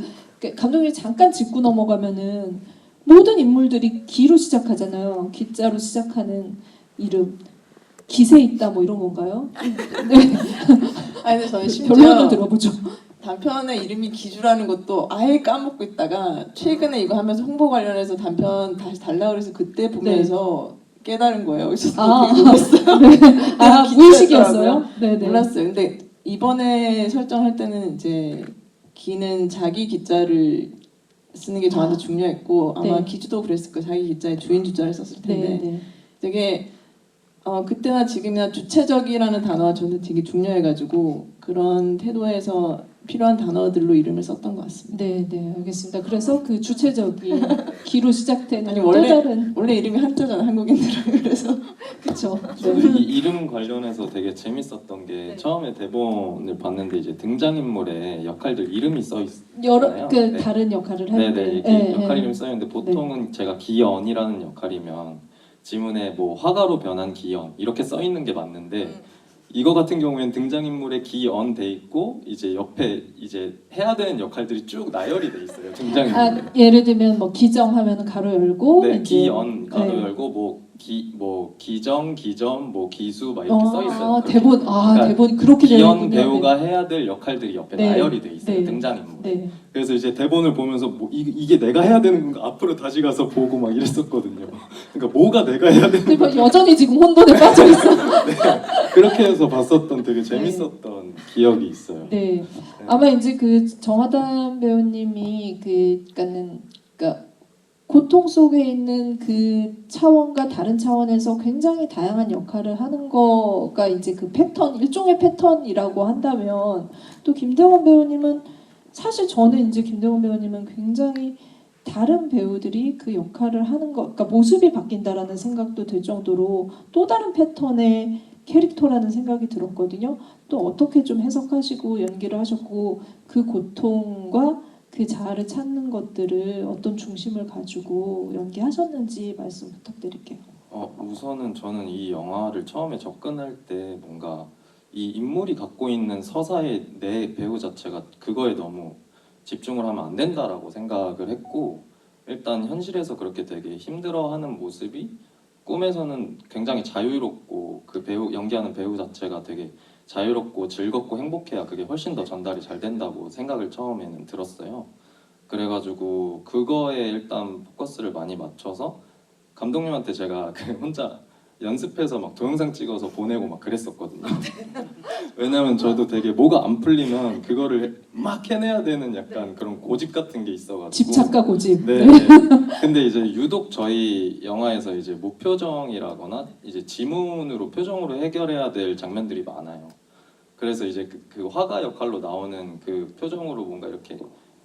감독님이 잠깐 짚고 넘어가면은 모든 인물들이 기로 시작하잖아요. 기자로 시작하는 이름. 기세 있다 뭐 이런 건가요? 아니 근데 저는 결론을 심지어 들어보죠. 단편의 이름이 기주라는 것도 아예 까먹고 있다가 최근에 이거 하면서 홍보 관련해서 단편 다시 달라 그래서 그때 보면서 깨달은 거예요. 그래서 아, 되게 놀랐어요. 아 기자였더라고요. 무의식이었어요? 네네. 몰랐어요. 근데 이번에 설정할 때는 이제 기는 자기 기자를 쓰는 게 저한테 중요했고 아마 네. 기주도 그랬을 거예요. 자기 기자의 주인 주자를 썼을 텐데 네. 되게 그때나 지금이나 주체적이라는 단어가 저는 되게 중요해가지고 그런 태도에서 필요한 단어들로 이름을 썼던 것 같습니다. 네, 알겠습니다. 그래서 그 주체적인 기로 시작되는 아니, 또 원래- 다른 원래 이름이 한자잖아 한국인들은. 그래서 그렇죠. 저는 이 이름 관련해서 되게 재밌었던 게 네. 처음에 대본을 봤는데 이제 등장인물의 역할들 이름이 써 있어요. 여러 그 네. 다른 역할을 할 네네 때, 이렇게 예, 역할 예. 이름 써 있는데 보통은 제가 기연이라는 역할이면 지문에 뭐 화가로 변한 기연 이렇게 써 있는 게 맞는데 이거 같은 경우에는 등장인물에 기연 돼 있고 이제 옆에 이제 해야 되는 역할들이 쭉 나열이 돼 있어요. 등장인물. 아, 예를 들면 뭐 기정하면 가로 열고 네, 이제 기연 가로 네. 열고 뭐 기정, 기점, 뭐 기수 막 이렇게 써 있어요. 아, 그렇게. 대본 그러니까 대본이 그렇게 기연 되는군요. 배우가 해야 될 역할들이 옆에 네. 나열이 돼 있어요. 네. 등장인물. 네. 그래서 이제 대본을 보면서 뭐 이게 내가 해야 되는 건가 앞으로 다시 가서 보고 막 이랬었거든요. 그러니까 뭐가 내가 해야 되는 근데 뭐 건지 여전히 지금 혼돈에 빠져 있어. 그렇게 해서 봤었던 되게 재밌었던 기억이 있어요. 네. 아마 이제 그 정하담 배우님이 그러니까 고통 속에 있는 그 차원과 다른 차원에서 굉장히 다양한 역할을 하는 거가 이제 그 패턴, 일종의 패턴이라고 한다면 또 김대원 배우님은 사실 저는 이제 김대원 배우님은 굉장히 다른 배우들이 그 역할을 하는 거, 그러니까 모습이 바뀐다라는 생각도 들 정도로 또 다른 패턴의 캐릭터라는 생각이 들었거든요. 또 어떻게 좀 해석하시고 연기를 하셨고 그 고통과 그 자아를 찾는 것들을 어떤 중심을 가지고 연기하셨는지 말씀 부탁드릴게요. 우선은 저는 이 영화를 처음에 접근할 때 뭔가 이 인물이 갖고 있는 서사의 내 배우 자체가 그거에 너무 집중을 하면 안 된다라고 생각을 했고 일단 현실에서 그렇게 되게 힘들어하는 모습이 꿈에서는 굉장히 자유롭고 그 배우 연기하는 배우 자체가 되게 자유롭고 즐겁고 행복해야 그게 훨씬 더 전달이 잘 된다고 생각을 처음에는 들었어요. 그래가지고 그거에 일단 포커스를 많이 맞춰서 감독님한테 제가 혼자 연습해서 막 동영상 찍어서 보내고 막 그랬었거든요. 왜냐면 저도 되게 뭐가 안 풀리면 그거를 막 해내야 되는 약간 그런 고집 같은 게 있어가지고 집착과 고집. 네. 근데 이제 유독 저희 영화에서 이제 무표정이라거나 이제 지문으로 표정으로 해결해야 될 장면들이 많아요. 그래서 이제 그 화가 역할로 나오는 그 표정으로 뭔가 이렇게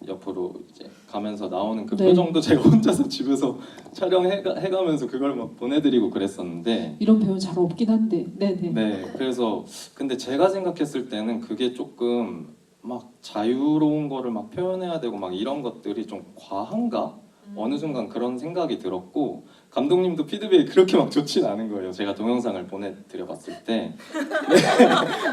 옆으로 이제 가면서 나오는 그 네. 표정도 제가 혼자서 집에서 촬영해가면서 그걸 막 보내드리고 그랬었는데 이런 배우 잘 없긴 한데. 네네. 네, 그래서 근데 제가 생각했을 때는 그게 조금 막 자유로운 거를 막 표현해야 되고 막 이런 것들이 좀 과한가? 어느 순간 그런 생각이 들었고 감독님도 피드백이 그렇게 막 좋진 않은 거예요. 제가 동영상을 보내드려 봤을 때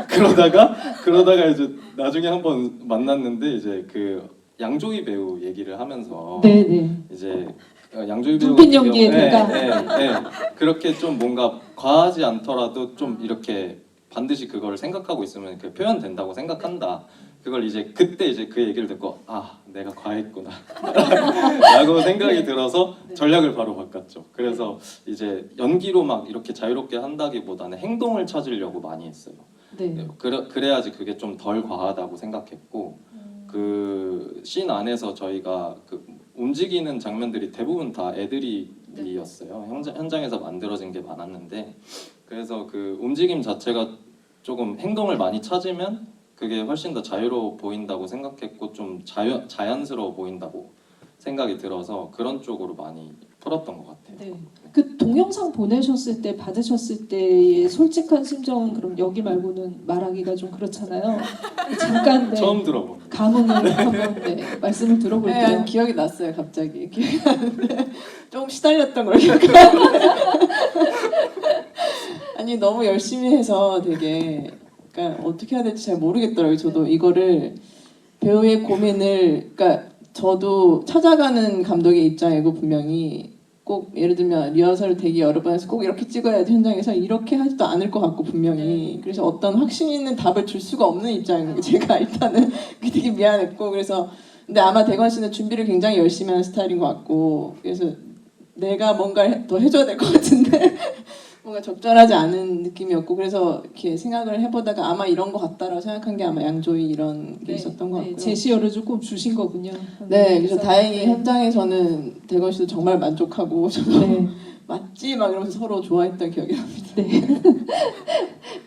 그러다가 이제 나중에 한번 만났는데 이제 그 양조위 배우 얘기를 하면서 네네. 이제 양조위 배우 눈빛 같은 연기의 경우에 대가. 네. 그렇게 좀 뭔가 과하지 않더라도 좀 이렇게 반드시 그걸 생각하고 있으면 그 표현된다고 생각한다. 그걸 이제 그때 이제 그 얘기를 듣고 아 내가 과했구나 라고 생각이 들어서 전략을 바로 바꿨죠. 그래서 이제 연기로 막 이렇게 자유롭게 한다기보다는 행동을 찾으려고 많이 했어요. 네. 그래야지 그게 좀 덜 과하다고 생각했고 그 씬 안에서 저희가 그 움직이는 장면들이 대부분 다 애드립이었어요. 현장에서 만들어진 게 많았는데 그래서 그 움직임 자체가 조금 행동을 많이 찾으면 그게 훨씬 더 자유로워 보인다고 생각했고 좀 자연스러워 보인다고 생각이 들어서 그런 쪽으로 많이 풀었던 것 같아요. 네. 그 동영상 보내셨을 때 받으셨을 때의 솔직한 심정은 그럼 여기 말고는 말하기가 좀 그렇잖아요. 잠깐 네, 처음 들어보는 감흥을 한번 말씀을 네, 들어볼게요. 기억이 났어요 갑자기. 기억이 나는데 조금 시달렸던 걸 기억하는데 아니 너무 열심히 해서 되게 그러니까 어떻게 해야 될지 잘 모르겠더라고요. 저도 이거를 배우의 고민을 그러니까 저도 찾아가는 감독의 입장이고 분명히 꼭 예를 들면 리허설을 되게 여러 번 해서 꼭 이렇게 찍어야 돼 현장에서 이렇게 하지도 않을 것 같고 분명히 그래서 어떤 확신 있는 답을 줄 수가 없는 입장인 거 제가 일단은 그게 되게 미안했고 그래서 근데 아마 대건 씨는 준비를 굉장히 열심히 하는 스타일인 것 같고 그래서 내가 뭔가 더 해줘야 될 것 같은데 뭔가 적절하지 않은 느낌이었고 그래서 이렇게 생각을 해보다가 아마 이런 것 같다라고 생각한 게 아마 양조위 이런 게 있었던 것 같고요. 제시어를 조금 주신 거군요. 네, 그래서 다행히 네. 현장에서는 대건 씨도 정말 만족하고 저도 네. 맞지 막 이러면서 서로 좋아했던 기억이 납니다. 네.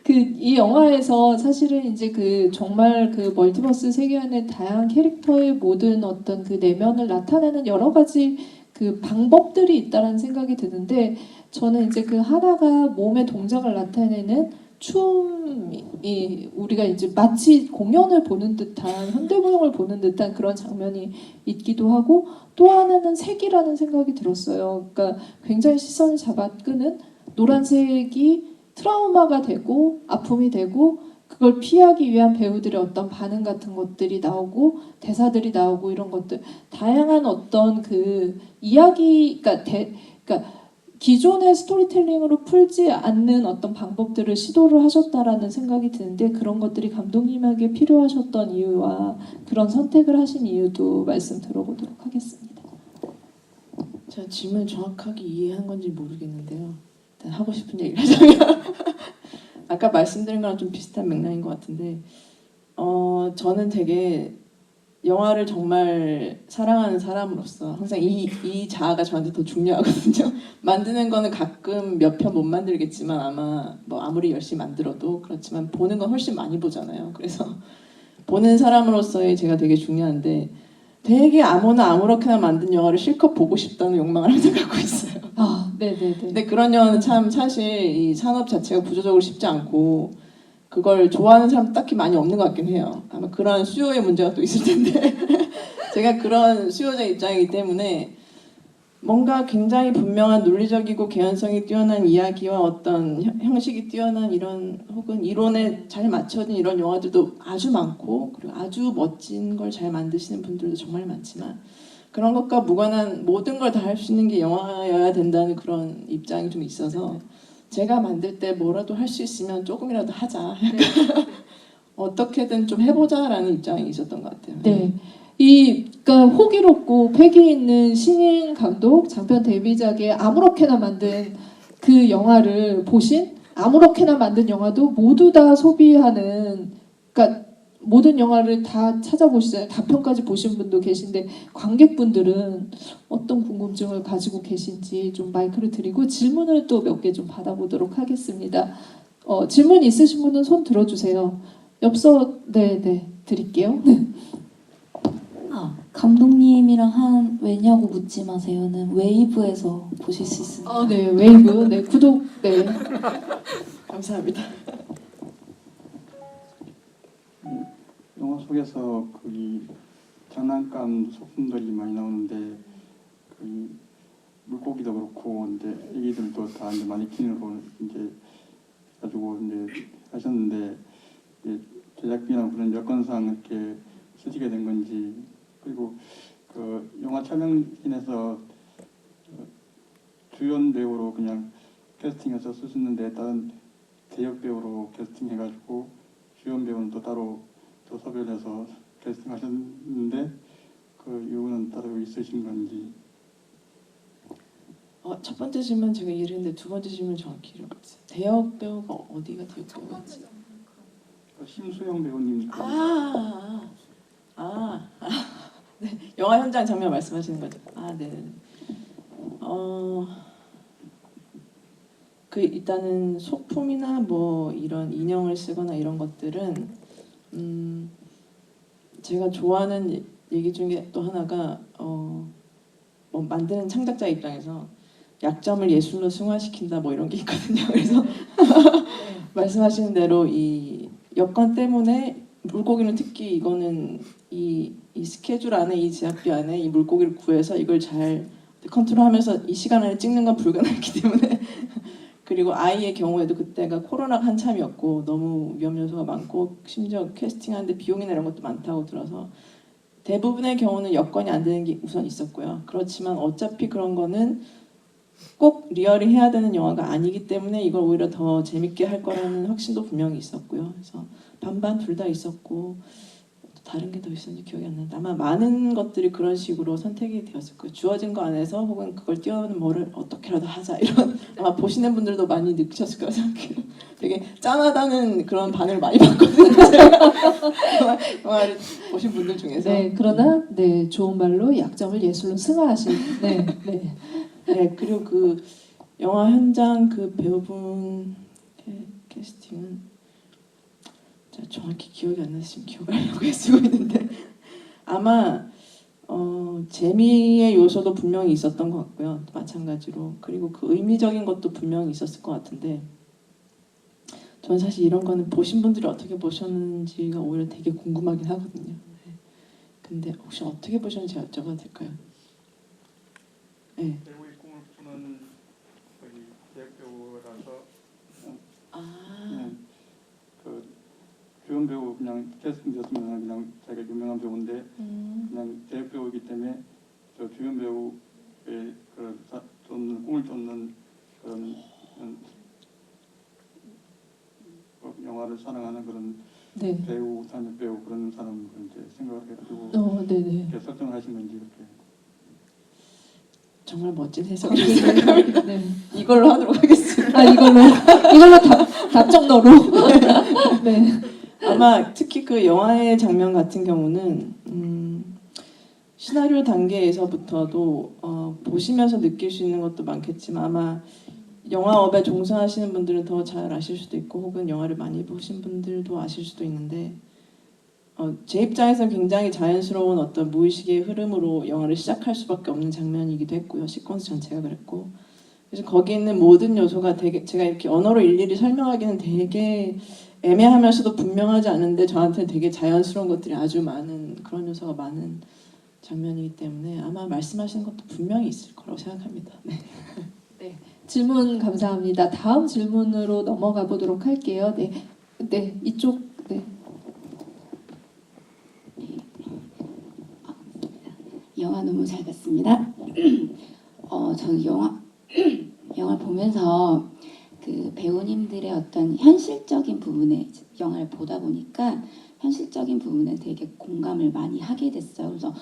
그 이 영화에서 사실은 이제 그 정말 그 멀티버스 세계 안에 다양한 캐릭터의 모든 어떤 그 내면을 나타내는 여러 가지 그 방법들이 있다라는 생각이 드는데 저는 이제 그 하나가 몸의 동작을 나타내는 춤이 우리가 이제 마치 공연을 보는 듯한 현대무용을 보는 듯한 그런 장면이 있기도 하고 또 하나는 색이라는 생각이 들었어요. 그러니까 굉장히 시선을 잡아끄는 노란색이 트라우마가 되고 아픔이 되고 그걸 피하기 위한 배우들의 어떤 반응 같은 것들이 나오고 대사들이 나오고 이런 것들 다양한 어떤 그 이야기 그러니까 기존의 스토리텔링으로 풀지 않는 어떤 방법들을 시도를 하셨다라는 생각이 드는데 그런 것들이 감독님에게 필요하셨던 이유와 그런 선택을 하신 이유도 말씀 들어보도록 하겠습니다. 제가 질문을 정확하게 이해한 건지 모르겠는데요. 일단 하고 싶은 얘기를 하자면 아까 말씀드린 거랑 좀 비슷한 맥락인 것 같은데 저는 되게 영화를 정말 사랑하는 사람으로서 항상 이 자아가 저한테 더 중요하거든요. 만드는 거는 가끔 몇 편 못 만들겠지만 아마 뭐 아무리 열심히 만들어도 그렇지만 보는 건 훨씬 많이 보잖아요. 그래서 보는 사람으로서의 제가 되게 중요한데 되게 아무나 아무렇게나 만든 영화를 실컷 보고 싶다는 욕망을 항상 갖고 있어요. 아, 네네네. 근데 그런 영화는 참 사실 이 산업 자체가 구조적으로 쉽지 않고 그걸 좋아하는 사람 딱히 많이 없는 것 같긴 해요. 아마 그런 수요의 문제가 또 있을 텐데 제가 그런 수요자 입장이기 때문에 뭔가 굉장히 분명한 논리적이고 개연성이 뛰어난 이야기와 어떤 형식이 뛰어난 이런 혹은 이론에 잘 맞춰진 이런 영화들도 아주 많고 그리고 아주 멋진 걸 잘 만드시는 분들도 정말 많지만 그런 것과 무관한 모든 걸 다 할 수 있는 게 영화여야 된다는 그런 입장이 좀 있어서 제가 만들 때 뭐라도 할 수 있으면 조금이라도 하자. 어떻게든 좀 해보자라는 입장이 있었던 것 같아요. 네. 그러니까 호기롭고 패기 있는 신인 감독 장편 데뷔작에 아무렇게나 만든 그 영화를 보신 아무렇게나 만든 영화도 모두 다 소비하는 그러니까 모든 영화를 다 찾아보시잖아요. 다편까지 보신 분도 계신데 관객분들은 어떤 궁금증을 가지고 계신지 좀 마이크를 드리고 질문을 또 몇 개 좀 받아보도록 하겠습니다. 질문 있으신 분은 손 들어주세요. 엽서 네네 드릴게요. 감독님이랑 한 왜냐고 묻지 마세요는 웨이브에서 보실 수 있습니다. 네, 웨이브, 네, 구독, 네. 감사합니다. 영화 속에서 거기 장난감 소품들이 많이 나오는데 그 물고기도 그렇고 이제 애기들도 다 이제 마네킹으로 이제 가지고 이제 하셨는데 이제 제작비나 그런 여건상 이렇게 쓰시게 된 건지 그리고 그 영화 촬영진에서 주연 배우로 그냥 캐스팅해서 쓰셨는데 다른 대역 배우로 캐스팅해가지고 주연 배우는 또 따로 또 섭외해서 캐스팅하셨는데 그 이유는 따로 있으신 건지. 첫 번째 질문 제가 이해했는데 두 번째 질문 정확히 이해했어요. 대역 배우가 어디가 대역 배우였지? 심수영 배우님. 네, 영화 현장 장면 말씀하시는 거죠? 네. 그 일단은 소품이나 뭐 이런 인형을 쓰거나 이런 것들은 제가 좋아하는 얘기 중에 또 하나가 뭐 만드는 창작자 입장에서 약점을 예술로 승화시킨다 뭐 이런 게 있거든요. 그래서 말씀하시는 대로 이 여건 때문에 물고기는 특히 이거는 이 스케줄 안에 이 제작비 안에 이 물고기를 구해서 이걸 잘 컨트롤하면서 이 시간 안에 찍는 건 불가능했기 때문에 그리고 아이의 경우에도 그때가 코로나가 한참이었고 너무 위험 요소가 많고 심지어 캐스팅하는데 비용이나 이런 것도 많다고 들어서 대부분의 경우는 여건이 안 되는 게 우선 있었고요. 그렇지만 어차피 그런 거는 꼭 리얼이 해야 되는 영화가 아니기 때문에 이걸 오히려 더 재밌게 할 거라는 확신도 분명히 있었고요. 그래서 반반 둘 다 있었고 또 다른 게 더 있었는지 기억이 안 나는데 아마 많은 것들이 그런 식으로 선택이 되었을 거예요. 주어진 거 안에서 혹은 그걸 뛰어넘는 뭐를 어떻게라도 하자 이런 아마 보시는 분들도 많이 느끼셨을 거라고 생각해요. 되게 짠하다는 그런 반응을 많이 받거든요. 영화를 보신 분들 중에서. 네, 그러나 네, 좋은 말로 약점을 예술로 승화하신. 네, 네. 네, 그리고 그 영화 현장 그 배우분 캐스팅은 제가 정확히 기억이 안 나서 지금 기억을 하려고 애쓰고 있는데 아마 재미의 요소도 분명히 있었던 것 같고요. 마찬가지로 그리고 그 의미적인 것도 분명히 있었을 것 같은데 저는 사실 이런 거는 보신 분들이 어떻게 보셨는지가 오히려 되게 궁금하긴 하거든요. 네. 근데 혹시 어떻게 보셨는지 여쭤봐도 될까요? 네. 배우의 꿈을 꾸는 거기 대역 배우라서 그냥 그 주연 배우 그냥 캐스팅되었으면 그냥 자기가 유명한 배우인데 그냥 대역 배우이기 때문에 저 주연 배우의 그런 꿈을 쫓는 그런 영화를 사랑하는 그런 네. 배우, 단역 배우 그런 사람을 이제 생각을 해가지고 네네. 이렇게 설정을 하신 건지 이렇게. 정말 멋진 해석이라고 생각합니다. 네. 이걸로 하도록 하겠습니다. 이걸로 답정너로. 네. 아마 특히 그 영화의 장면 같은 경우는 시나리오 단계에서부터도 보시면서 느낄 수 있는 것도 많겠지만 아마 영화업에 종사하시는 분들은 더 잘 아실 수도 있고 혹은 영화를 많이 보신 분들도 아실 수도 있는데 제 입장에서는 굉장히 자연스러운 어떤 무의식의 흐름으로 영화를 시작할 수밖에 없는 장면이기도 했고요. 시퀀스 전체가 그랬고 그래서 거기 있는 모든 요소가 되게 제가 이렇게 언어로 일일이 설명하기는 되게 애매하면서도 분명하지 않은데 저한테는 되게 자연스러운 것들이 아주 많은 그런 요소가 많은 장면이기 때문에 아마 말씀하시는 것도 분명히 있을 거라고 생각합니다. 네. 질문 감사합니다. 다음 질문으로 넘어가 보도록 할게요. 네, 네 이쪽 네. 영화 너무 잘 봤습니다. 저는 영화 보면서 그 배우님들의 어떤 현실적인 부분에 영화를 보다 보니까 현실적인 부분에 되게 공감을 많이 하게 됐어요. 그래서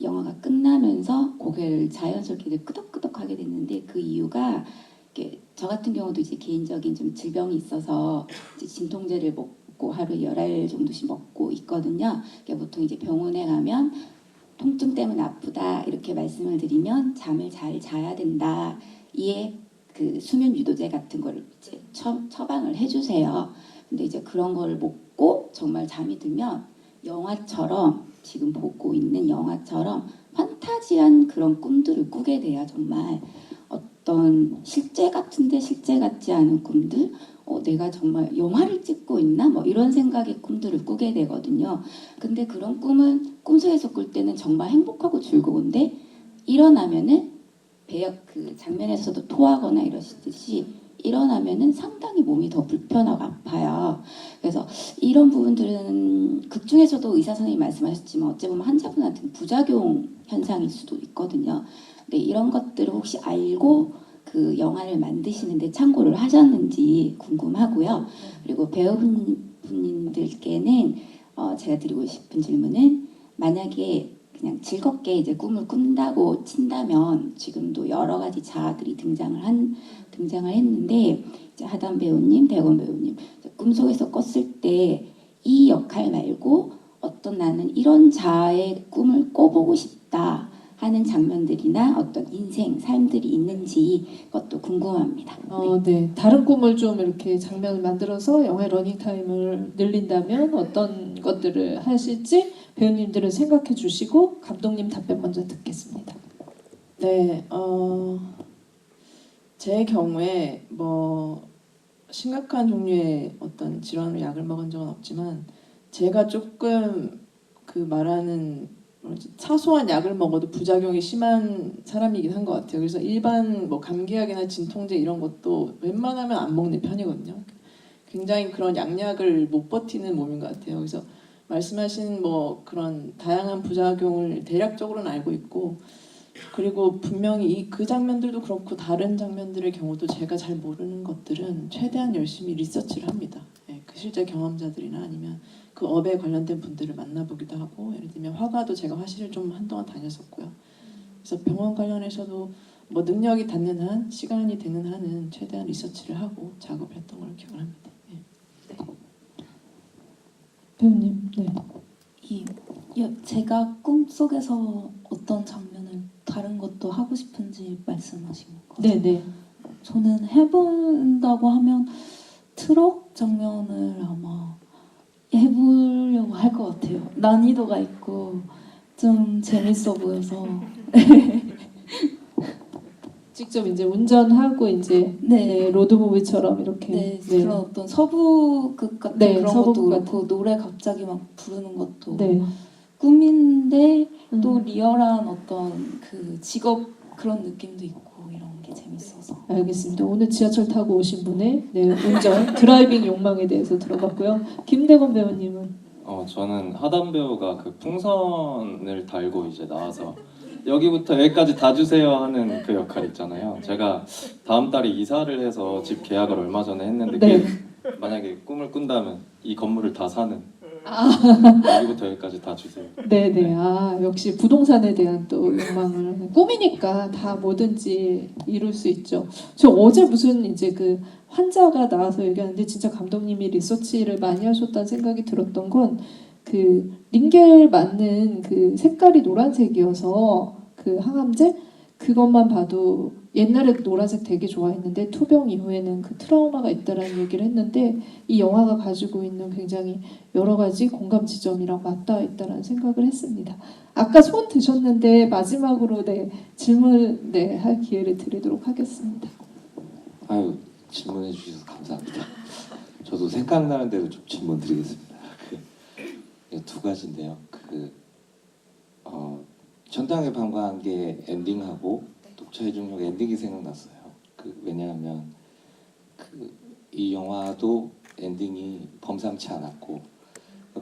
영화가 끝나면서 고개를 자연스럽게 끄덕끄덕하게 됐는데 그 이유가 저 같은 경우도 이제 개인적인 좀 질병이 있어서 이제 진통제를 먹고 하루에 10알 정도씩 먹고 있거든요. 그러니까 보통 이제 병원에 가면 통증 때문에 아프다 이렇게 말씀을 드리면 잠을 잘 자야 된다. 이에 그 수면 유도제 같은 걸 이제 처방을 해주세요. 근데 이제 그런 걸 먹고 정말 잠이 들면 영화처럼 지금 보고 있는 영화처럼 판타지한 그런 꿈들을 꾸게 돼야 정말 어떤 실제 같은데 실제 같지 않은 꿈들, 내가 정말 영화를 찍고 있나? 뭐 이런 생각의 꿈들을 꾸게 되거든요. 근데 그런 꿈은 꿈속에서 꿀 때는 정말 행복하고 즐거운데 일어나면은 그 장면에서도 토하거나 이러시듯이 일어나면은 상당히 몸이 더 불편하고 아파요. 그래서 이런 부분들은 극 중에서도 의사 선생님이 말씀하셨지만 어찌 보면 환자분한테는 부작용 현상일 수도 있거든요. 근데 이런 것들을 혹시 알고 그 영화를 만드시는데 참고를 하셨는지 궁금하고요. 그리고 배우분들께는 제가 드리고 싶은 질문은 만약에 그냥 즐겁게 이제 꿈을 꾼다고 친다면 지금도 여러 가지 자아들이 등장을 했는데 이제 하단 배우님, 대건 배우님 꿈속에서 꿨을 때 이 역할 말고 어떤 나는 이런 자아의 꿈을 꿔보고 싶다 하는 장면들이나 어떤 인생, 삶들이 있는지 그것도 궁금합니다. 네. 다른 꿈을 좀 이렇게 장면을 만들어서 영화의 러닝타임을 늘린다면 어떤 것들을 하실지 배우님들은 생각해 주시고 감독님 답변 먼저 듣겠습니다. 네, 제 경우에 뭐 심각한 종류의 어떤 질환으로 약을 먹은 적은 없지만 제가 조금 그 말하는 사소한 약을 먹어도 부작용이 심한 사람이긴 한 것 같아요. 그래서 일반 뭐 감기약이나 진통제 이런 것도 웬만하면 안 먹는 편이거든요. 굉장히 그런 양약을 못 버티는 몸인 것 같아요. 그래서 말씀하신 뭐 그런 다양한 부작용을 대략적으로는 알고 있고, 그리고 분명히 그 장면들도 그렇고 다른 장면들의 경우도 제가 잘 모르는 것들은 최대한 열심히 리서치를 합니다. 그 실제 경험자들이나 아니면 그 업에 관련된 분들을 만나보기도 하고, 예를 들면 화가도 제가 화실을 좀 한동안 다녔었고요. 그래서 병원 관련해서도 뭐 능력이 닿는 한, 시간이 되는 한은 최대한 리서치를 하고 작업했던 걸 기억을 합니다. 배우님, 네. 제가 꿈속에서 어떤 장면을 다른 것도 하고 싶은지 말씀하신 거죠? 네, 네. 저는 해본다고 하면 트럭 장면을 아마 해보려고 할 것 같아요. 난이도가 있고 좀 재밌어 보여서. 직접 이제 운전하고 이제 네. 로드무비처럼 이렇게 네, 그런 어떤 서부극 같은 네, 그런 서부극 것도 그렇고 같은. 노래 갑자기 막 부르는 것도 네. 꿈인데 또 음. 리얼한 어떤 그 직업 그런 느낌도 있고 이런 게 재밌어서. 알겠습니다. 오늘 지하철 타고 오신 분의 운전, 드라이빙 욕망에 대해서 들어봤고요. 김대건 배우님은 저는 하단 배우가 그 풍선을 달고 이제 나와서 여기부터 여기까지 다 주세요 하는 그 역할 있잖아요. 제가 다음 달에 이사를 해서 집 계약을 얼마 전에 했는데 네. 만약에 꿈을 꾼다면 이 건물을 다 사는 여기부터 여기까지 다 주세요. 네네. 역시 부동산에 대한 또 욕망을 꿈이니까 다 뭐든지 이룰 수 있죠. 저 어제 무슨 이제 그 환자가 나와서 얘기하는데 진짜 감독님이 리서치를 많이 하셨다는 생각이 들었던 건 그 링겔 맞는 그 색깔이 노란색이어서 그 항암제 그것만 봐도 옛날에 노란색 되게 좋아했는데 투병 이후에는 그 트라우마가 있다라는 얘기를 했는데 이 영화가 가지고 있는 굉장히 여러 가지 공감 지점이랑 맞닿아 있다는 생각을 했습니다. 아까 손 드셨는데 마지막으로 질문 할 기회를 드리도록 하겠습니다. 아유, 질문해 주셔서 감사합니다. 저도 생각나는 대로 좀 질문 드리겠습니다. 두 가지인데요. 전당의 방광계 엔딩하고 독처의 중력 엔딩이 생각났어요. 왜냐하면 이 영화도 엔딩이 범상치 않았고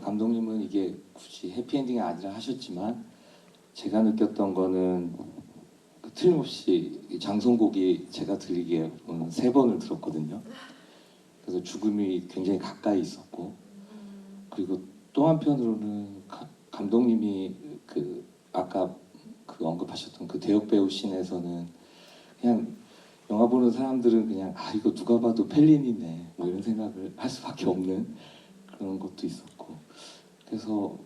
감독님은 이게 굳이 해피엔딩이 아니라 하셨지만 제가 느꼈던 거는 틀림없이 장송곡이 제가 들리기에 3번을 들었거든요. 그래서 죽음이 굉장히 가까이 있었고, 그리고 또 한편으로는 감독님이 아까 언급하셨던 그 대역 배우 씬에서는 그냥 영화 보는 사람들은 그냥 이거 누가 봐도 펠린이네 뭐 이런 생각을 할 수밖에 없는 그런 것도 있었고, 그래서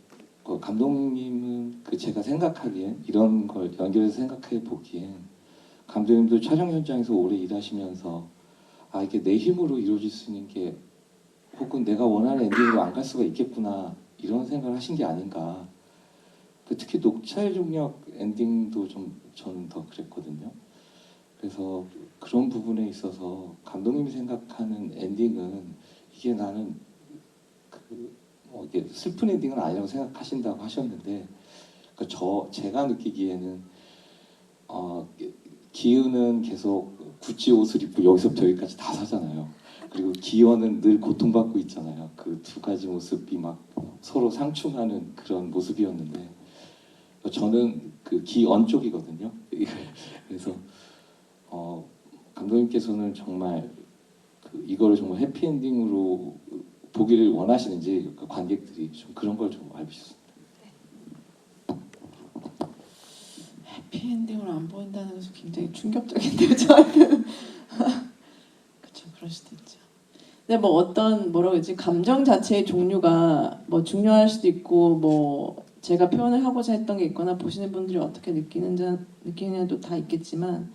감독님은 제가 생각하기엔 이런 걸 연결해서 생각해 보기엔 감독님도 촬영 현장에서 오래 일하시면서 이게 내 힘으로 이루어질 수 있는 게 혹은 내가 원하는 엔딩으로 안 갈 수가 있겠구나 이런 생각을 하신 게 아닌가. 특히 녹차의 중력 엔딩도 좀 저는 더 그랬거든요. 그래서 그런 부분에 있어서 감독님이 생각하는 엔딩은 이게 나는 이게 슬픈 엔딩은 아니라고 생각하신다고 하셨는데 제가 느끼기에는 기은은 계속 구찌 옷을 입고 여기서부터 여기까지 다 사잖아요. 그리고 기원은 늘 고통받고 있잖아요. 그 두 가지 모습이 막 서로 상충하는 그런 모습이었는데 저는 그 기언 쪽이거든요. 그래서 감독님께서는 정말 이거를 정말 해피엔딩으로 보기를 원하시는지 관객들이 좀 그런 걸 좀 알고 싶습니다. 해피엔딩으로 안 보인다는 것은 굉장히 충격적인데요, 저한테는. 그렇죠, 그럴 수도 있죠. 근데 뭐 어떤 뭐라고 그러지, 감정 자체의 종류가 뭐 중요할 수도 있고 뭐 제가 표현을 하고자 했던 게 있거나 보시는 분들이 어떻게 느끼느냐도 다 있겠지만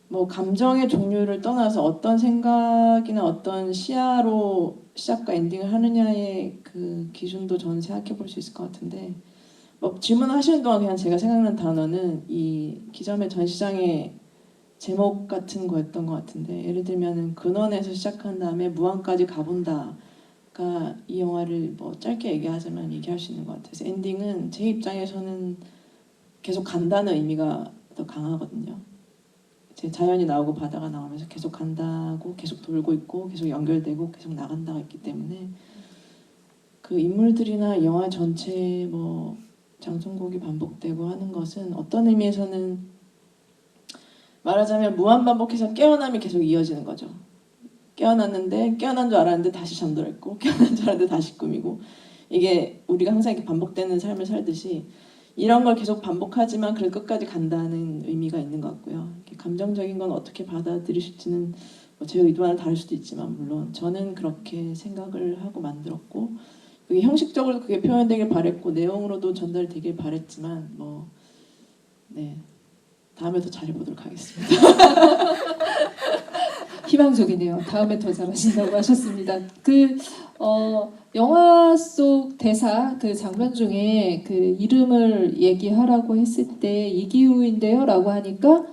뭐 감정의 종류를 떠나서 어떤 생각이나 어떤 시야로 시작과 엔딩을 하느냐의 그 기준도 저는 생각해 볼 수 있을 것 같은데, 뭐 질문하시는 동안 그냥 제가 생각난 단어는 이 기자매 전시장의 제목 같은 거였던 것 같은데, 예를 들면은 근원에서 시작한 다음에 무한까지 가본다가 이 영화를 뭐 짧게 얘기하자면 얘기할 수 있는 것 같아요. 그래서 엔딩은 제 입장에서는 계속 간다는 의미가 더 강하거든요. 제 자연이 나오고 바다가 나오면서 계속 간다고, 계속 돌고 있고 계속 연결되고 계속 나간다가 있기 때문에 그 인물들이나 영화 전체에 뭐 장송곡이 반복되고 하는 것은 어떤 의미에서는 말하자면 무한 반복해서 깨어남이 계속 이어지는 거죠. 깨어났는데 깨어난 줄 알았는데 다시 잠들었고, 깨어난 줄 알았는데 다시 꿈이고, 이게 우리가 항상 이렇게 반복되는 삶을 살듯이 이런 걸 계속 반복하지만 그래도 끝까지 간다는 의미가 있는 것 같고요. 이렇게 감정적인 건 어떻게 받아들이실지는 뭐 제 의도와는 다를 수도 있지만 물론 저는 그렇게 생각을 하고 만들었고, 그게 형식적으로 그게 표현되길 바랬고 내용으로도 전달되길 바랬지만 뭐 네, 다음에 더 잘해보도록 하겠습니다. 희망적이네요. 다음에 더 잘하신다고 하셨습니다. 영화 속 대사 그 장면 중에 그 이름을 얘기하라고 했을 때 이기우인데요라고 하니까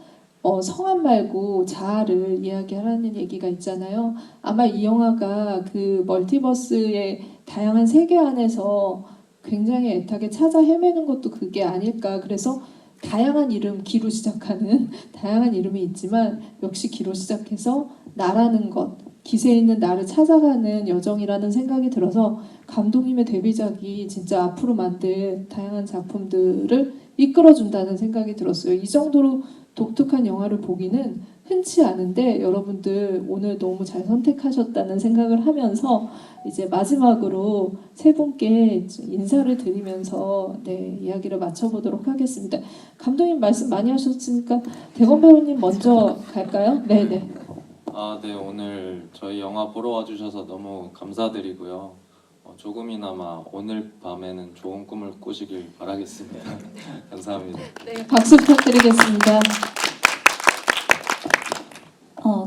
성함 말고 자아를 이야기하라는 얘기가 있잖아요. 아마 이 영화가 그 멀티버스의 다양한 세계 안에서 굉장히 애타게 찾아 헤매는 것도 그게 아닐까. 그래서 다양한 이름, 기로 시작하는 다양한 이름이 있지만 역시 기로 시작해서 나라는 것, 기세에 있는 나를 찾아가는 여정이라는 생각이 들어서 감독님의 데뷔작이 진짜 앞으로 만들 다양한 작품들을 이끌어준다는 생각이 들었어요. 이 정도로 독특한 영화를 보기는 흔치 않은데 여러분들 오늘 너무 잘 선택하셨다는 생각을 하면서 이제 마지막으로 세 분께 인사를 드리면서 이야기를 마쳐보도록 하겠습니다. 감독님 말씀 많이 하셨으니까 대건 배우님 먼저 갈까요? 네네. 네, 오늘 저희 영화 보러 와주셔서 너무 감사드리고요. 조금이나마 오늘 밤에는 좋은 꿈을 꾸시길 바라겠습니다. 감사합니다. 네, 박수 부탁드리겠습니다.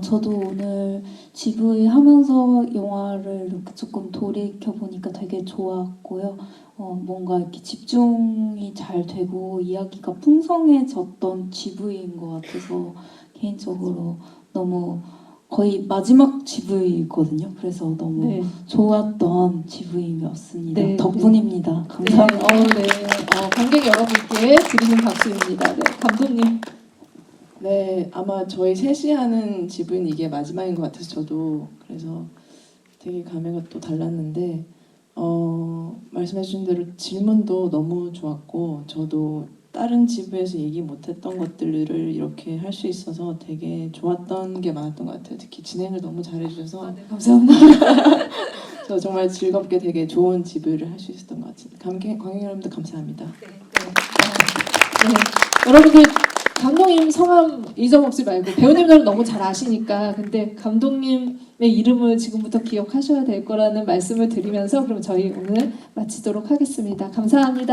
저도 오늘 GV 하면서 영화를 이렇게 조금 돌이켜보니까 되게 좋았고요. 뭔가 이렇게 집중이 잘 되고 이야기가 풍성해졌던 GV인 것 같아서 개인적으로 너무 거의 마지막 GV거든요. 그래서 너무 좋았던 GV였습니다. 네, 덕분입니다. 감사합니다. 관객 여러분께 드리는 박수입니다. 네, 감독님. 네, 아마 저희 셋이 하는 집은 이게 마지막인 것 같아서 저도 그래서 되게 감회가 또 달랐는데 말씀해주신 대로 질문도 너무 좋았고 저도 다른 지부에서 얘기 못했던 것들을 이렇게 할 수 있어서 되게 좋았던 게 많았던 것 같아요. 특히 진행을 너무 잘해주셔서 감사합니다. 저 정말 즐겁게 되게 좋은 지부를 할 수 있었던 것 같습니다. 관객 여러분들 감사합니다. 여러분들 감독님 성함 잊어먹지 말고 배우님들은 너무 잘 아시니까 근데 감독님의 이름을 지금부터 기억하셔야 될 거라는 말씀을 드리면서 그럼 저희 오늘 마치도록 하겠습니다. 감사합니다.